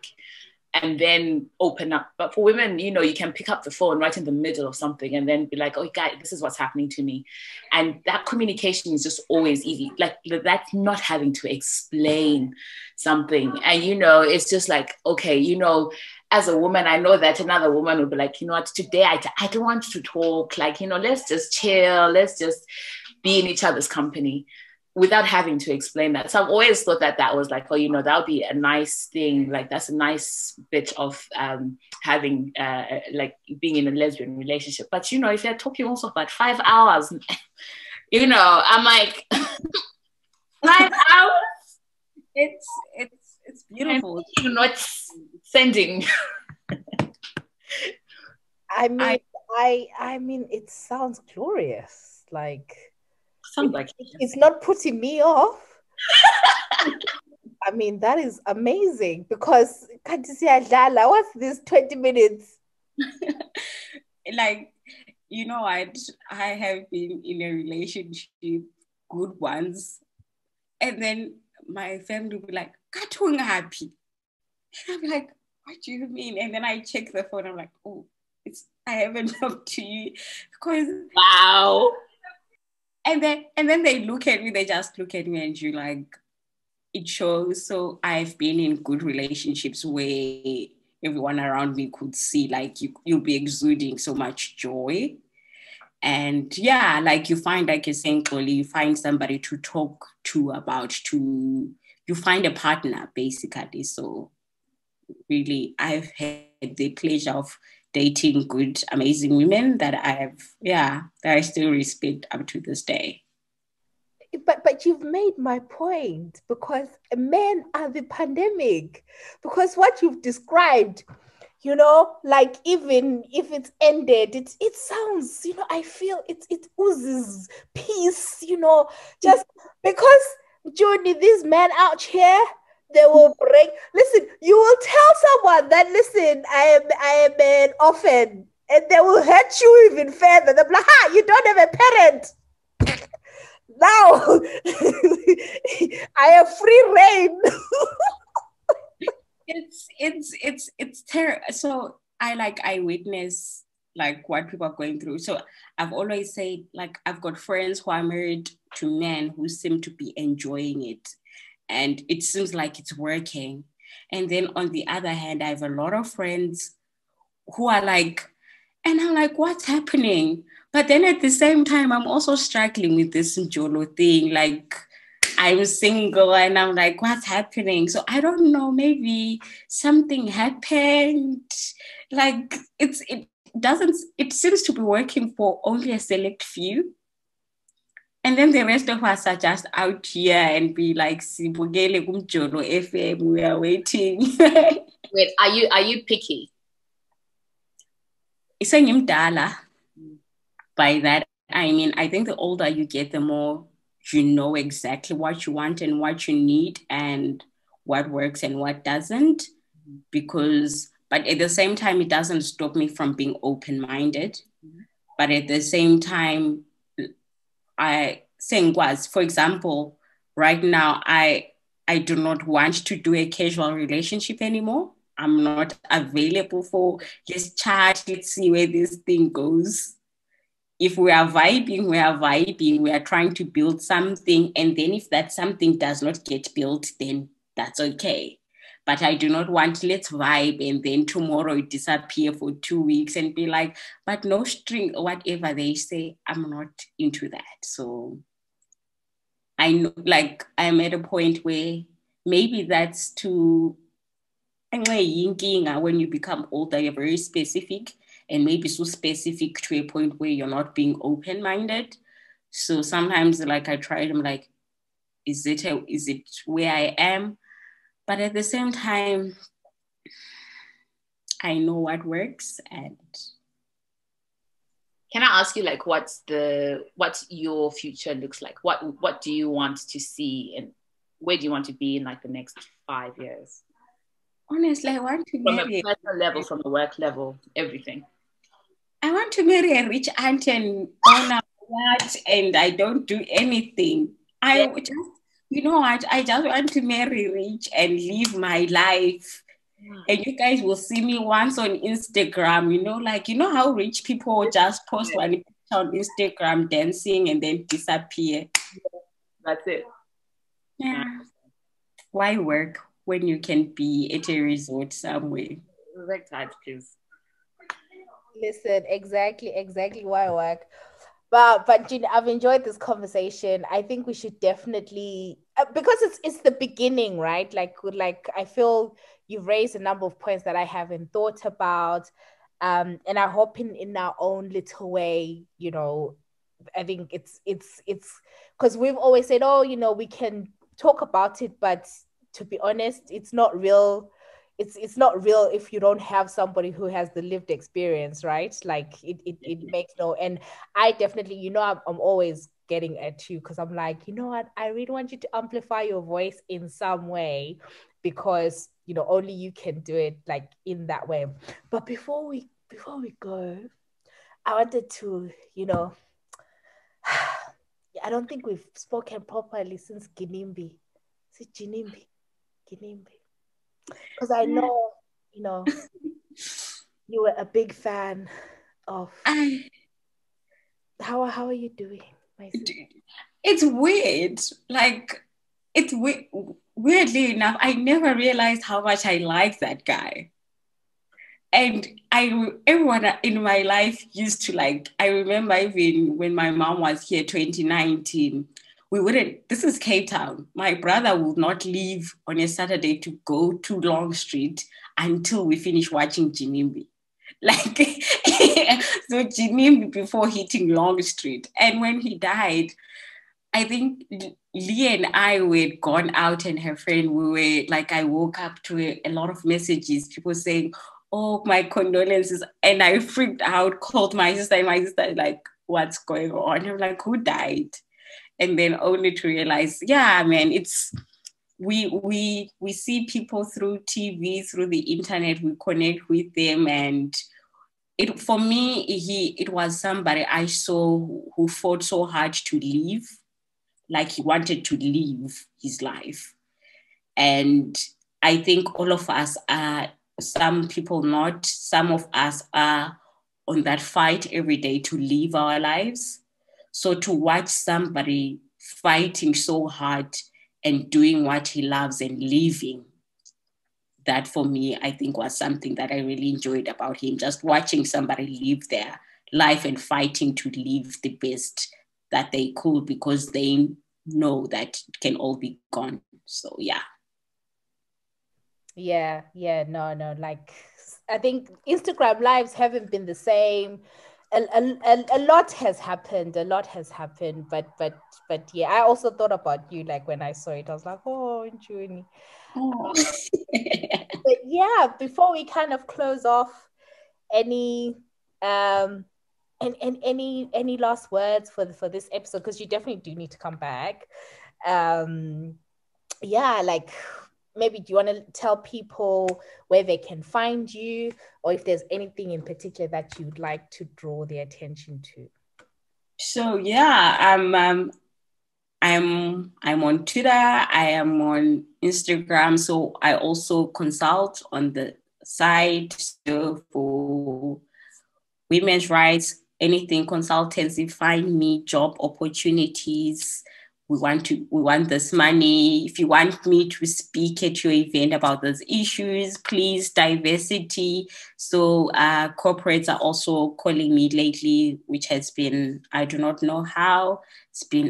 and then open up. But for women, you know, you can pick up the phone right in the middle of something and then be like, oh, guys, this is what's happening to me. And that communication is just always easy. Like, that's not having to explain something. And, you know, it's just like, okay, you know, as a woman, I know that another woman would be like, you know what, today I don't want to talk. Like, you know, let's just chill. Let's just be in each other's company, without having to explain that. So I've always thought that was like, oh, you know, that would be a nice thing. Like, that's a nice bit of having, like, being in a lesbian relationship. But, you know, if you're talking also about 5 hours, you know, I'm like, 5 hours? It's beautiful. And you're not sending. I mean, it sounds glorious. Like, it's not putting me off. I mean, that is amazing, because can't you see Adlala? What's this 20 minutes? Like, you know, I have been in a relationship, good ones, and then my family will be like, "Katung happy." And I'm like, "What do you mean?" And then I check the phone. I'm like, "Oh, I haven't talked to you," because wow. And then they look at me, they just look at me, and you like, it shows. So I've been in good relationships where everyone around me could see, like, you'll be exuding so much joy. And yeah, like, you find, like you're saying, Xolie, you find somebody to talk to you find a partner, basically. So really, I've had the pleasure of dating good, amazing women that I still respect up to this day. But you've made my point, because men are the pandemic. Because what you've described, you know, like, even if it's ended, it sounds, you know, I feel it oozes peace, you know, just because, Ntshuni, these men out here, they will break. Listen, you will tell someone that, listen, I am an orphan, and they will hurt you even further. They'll be like, you don't have a parent. Now, I have free reign. It's terrible. So I witness, like, what people are going through. So I've always said, like, I've got friends who are married to men who seem to be enjoying it, and it seems like it's working. And then on the other hand, I have a lot of friends who are like, And I'm like, what's happening? But then at the same time, I'm also struggling with this mjolo thing. Like, I'm single and I'm like, what's happening? So I don't know, maybe something happened. Like, it seems to be working for only a select few. And then the rest of us are just out here and be like, Sibugele kumjolo FM, we are waiting. Wait, are you picky? Isengimdala. By that, I mean, I think the older you get, the more you know exactly what you want and what you need and what works and what doesn't. But at the same time, it doesn't stop me from being open-minded. But at the same time, for example, right now, I do not want to do a casual relationship anymore. I'm not available for, let's chat, let's see where this thing goes. If we are vibing, we are trying to build something. And then if that something does not get built, then that's okay. But I do not want, let's vibe and then tomorrow it disappear for 2 weeks and be like, but no string or whatever they say, I'm not into that. So I know, like, I'm at a point where maybe that's too, when you become older, you're very specific. And maybe so specific to a point where you're not being open-minded. So sometimes, like, I try, I'm like, is it where I am? But at the same time, I know what works. And can I ask you, like, what your future looks like? What do you want to see, and where do you want to be in, like, the next 5 years? Honestly, I want to from a personal level, from a work level, everything. I want to marry a rich aunt and own a yacht, and I don't do anything. I just want to marry rich and live my life. And you guys will see me once on Instagram, how rich people just post one picture on Instagram dancing and then disappear. That's it. Yeah. Why work when you can be at a resort somewhere? Correct that, please. Listen, exactly why work. But Jean, I've enjoyed this conversation. I think we should definitely, because it's the beginning, right? Like I feel you've raised a number of points that I haven't thought about, and I hope in our own little way, I think it's because we've always said, we can talk about it, but to be honest, it's not real. It's not real if you don't have somebody who has the lived experience, right? Like it makes no. And I definitely, I'm always getting at you because I'm like, you know what, I really want you to amplify your voice in some way, because only you can do it, like, in that way. But before we go, I wanted to, I don't think we've spoken properly since Ginimbi. Is it Ginimbi? Because I know, you were a big fan of. How are you doing, my sister? It's weird. Like, it's weirdly enough, I never realized how much I liked that guy. And everyone in my life used to, like, I remember even when my mom was here, 2019, this is Cape Town. My brother would not leave on a Saturday to go to Long Street until we finish watching Ginimbi. Like, so Ginimbi before hitting Long Street. And when he died, I think Leah and I were gone out and her friend, we were like, I woke up to a lot of messages, people saying, oh, my condolences. And I freaked out, called my sister, and my sister like, what's going on? I'm like, who died? And then only to realize, yeah, man, it's, we see people through TV, through the internet, we connect with them. And for me, it was somebody I saw who fought so hard to live, like he wanted to live his life. And I think all of us are, some people not, some of us are on that fight every day to live our lives. So to watch somebody fighting so hard and doing what he loves and living, that for me, I think was something that I really enjoyed about him, just watching somebody live their life and fighting to live the best that they could, because they know that it can all be gone. So yeah. No, like, I think Instagram lives haven't been the same. A lot has happened, but yeah, I also thought about you, like when I saw it, I was like, oh, Ntshuni. But yeah, before we kind of close off, any and any last words for this episode, because you definitely do need to come back. Yeah, like, maybe do you want to tell people where they can find you, or if there's anything in particular that you'd like to draw their attention to? So yeah, I'm on Twitter, I am on Instagram, so I also consult on the side, so for women's rights, anything consultancy, find me, job opportunities. We want this money. If you want me to speak at your event about those issues, please, diversity. So corporates are also calling me lately, which has been, I do not know how.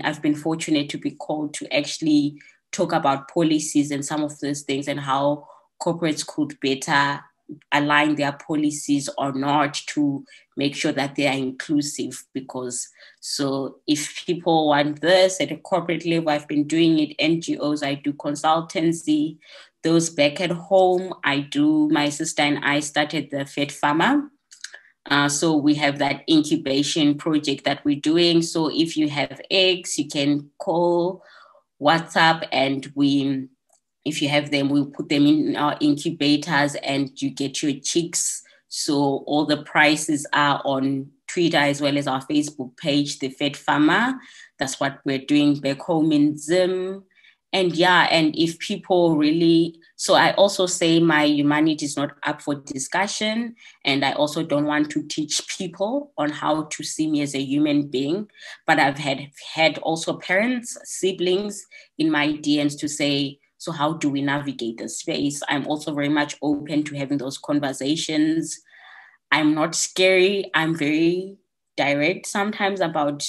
I've been fortunate to be called to actually talk about policies and some of those things, and how corporates could better align their policies or not to make sure that they are inclusive. Because so if people want this at a corporate level, I've been doing it. NGOs, I do consultancy. Those back at home, my sister and I started the Fed Farmer. So we have that incubation project that we're doing. So if you have eggs, you can call, WhatsApp, and if you have them, we'll put them in our incubators and you get your chicks. So all the prices are on Twitter as well as our Facebook page, The Fed Farmer. That's what we're doing back home in Zim. And yeah, and if people really, so I also say my humanity is not up for discussion. And I also don't want to teach people on how to see me as a human being. But I've had also parents, siblings in my DMs to say, so how do we navigate the space? I'm also very much open to having those conversations. I'm not scary. I'm very direct sometimes about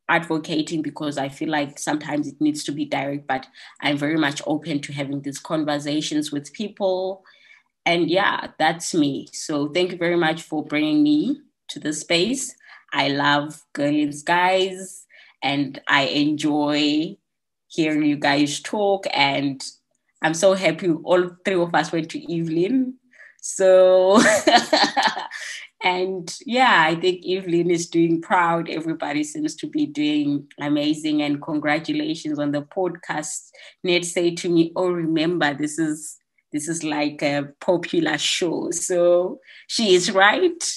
advocating, because I feel like sometimes it needs to be direct, but I'm very much open to having these conversations with people. And yeah, that's me. So thank you very much for bringing me to the space. I love Girls Guys, and I enjoy hearing you guys talk, and I'm so happy all three of us went to Evelyn. So, and yeah, I think Evelyn is doing proud. Everybody seems to be doing amazing, and congratulations on the podcast. Nat said to me, oh, remember, this is like a popular show. So she is right.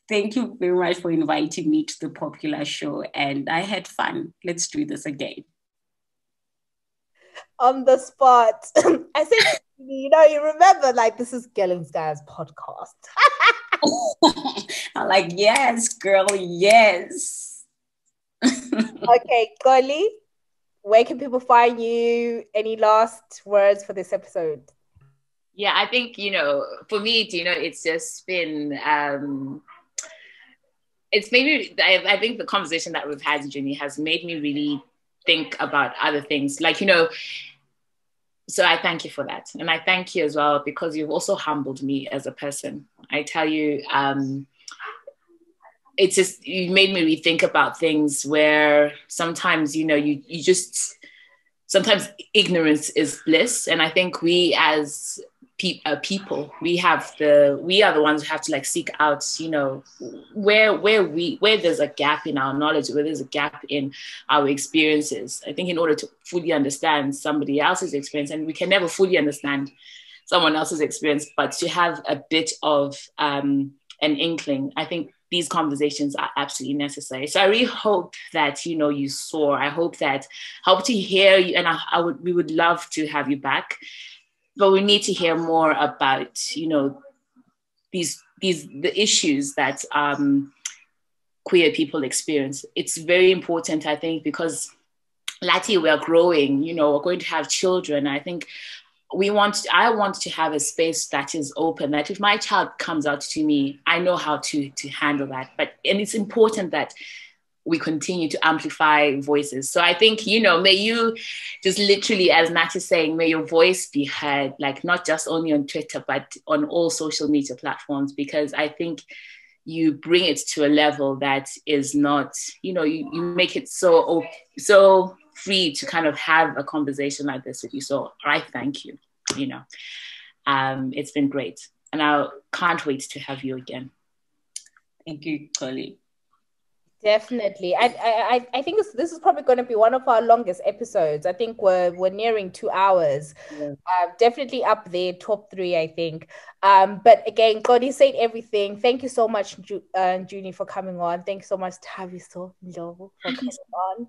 Thank you very much for inviting me to the popular show, and I had fun. Let's do this again. On the spot. I said, you remember, like, this is Girls Guys podcast. I'm like, yes, girl, yes. Okay, Xolie, where can people find you? Any last words for this episode? Yeah, I think, for me, it's just been, it's made me, I think the conversation that we've had, Ntshuni, has made me really think about other things. Like, so I thank you for that. And I thank you as well, because you've also humbled me as a person. I tell you, it's just, you made me rethink about things where sometimes, you just, sometimes ignorance is bliss. And I think we as people, we are the ones who have to, like, seek out, where there's a gap in our knowledge, where there's a gap in our experiences. I think in order to fully understand somebody else's experience, and we can never fully understand someone else's experience, but to have a bit of an inkling, I think these conversations are absolutely necessary. So I really hope that, you soar. I hope to hear you, and we would love to have you back. But we need to hear more about, the issues that queer people experience. It's very important, I think, because Lati, we are growing, we're going to have children. I think I want to have a space that is open, that if my child comes out to me, I know how to handle that. And it's important that we continue to amplify voices. So I think, may you just literally, as Nat is saying, may your voice be heard, like not just only on Twitter, but on all social media platforms, because I think you bring it to a level that is not, you make it so free to kind of have a conversation like this with you. So I thank you, it's been great. And I can't wait to have you again. Thank you, Xolie. Definitely. I think this is probably going to be one of our longest episodes. I think we're nearing 2 hours. Yeah. Definitely up there, top 3, I think. But again, Xolie said everything. Thank you so much, Ntshuni, for coming on. Thank you so much, Sithabiso Ndhlovu, for coming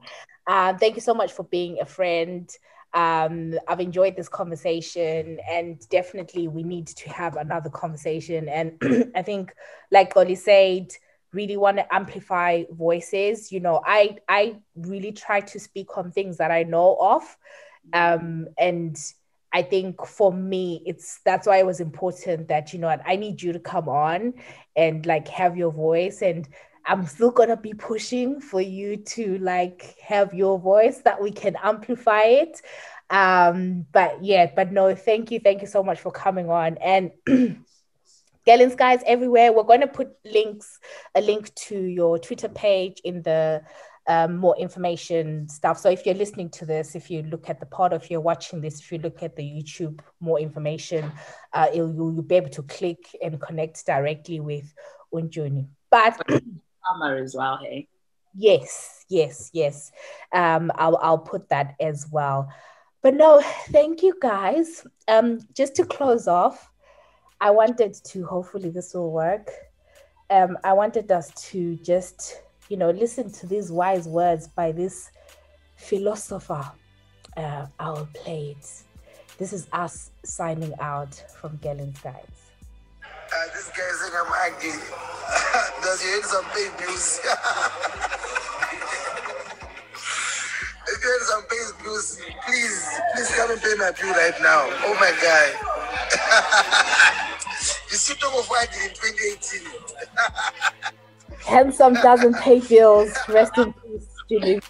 on. Thank you so much for being a friend. I've enjoyed this conversation, and definitely we need to have another conversation. And I think, like Xolie said, really want to amplify voices. I really try to speak on things that I know of. And I think for me, that's why it was important that, I need you to come on and like have your voice. And I'm still going to be pushing for you to like have your voice, that we can amplify it. But no, thank you so much for coming on. And Gallons, guys, everywhere. We're going to put a link to your Twitter page in the more information stuff. So if you're listening to this, if you look at the pod, if you're watching this, if you look at the YouTube, more information, you'll be able to click and connect directly with Ntshuni. But summer as well, hey? Yes. I'll put that as well. But no, thank you, guys. Just to close off, I wanted to, hopefully this will work. I wanted us to just, listen to these wise words by this philosopher. I'll play it. This is us signing out from Gallons, guys. This guy is saying I'm ugly. Does you need some pay bills? If you need some pay bills, please come and pay my bill right now. Oh my God. You see, talk of ugly in 2018. Handsome doesn't pay bills. Rest in peace, Julie.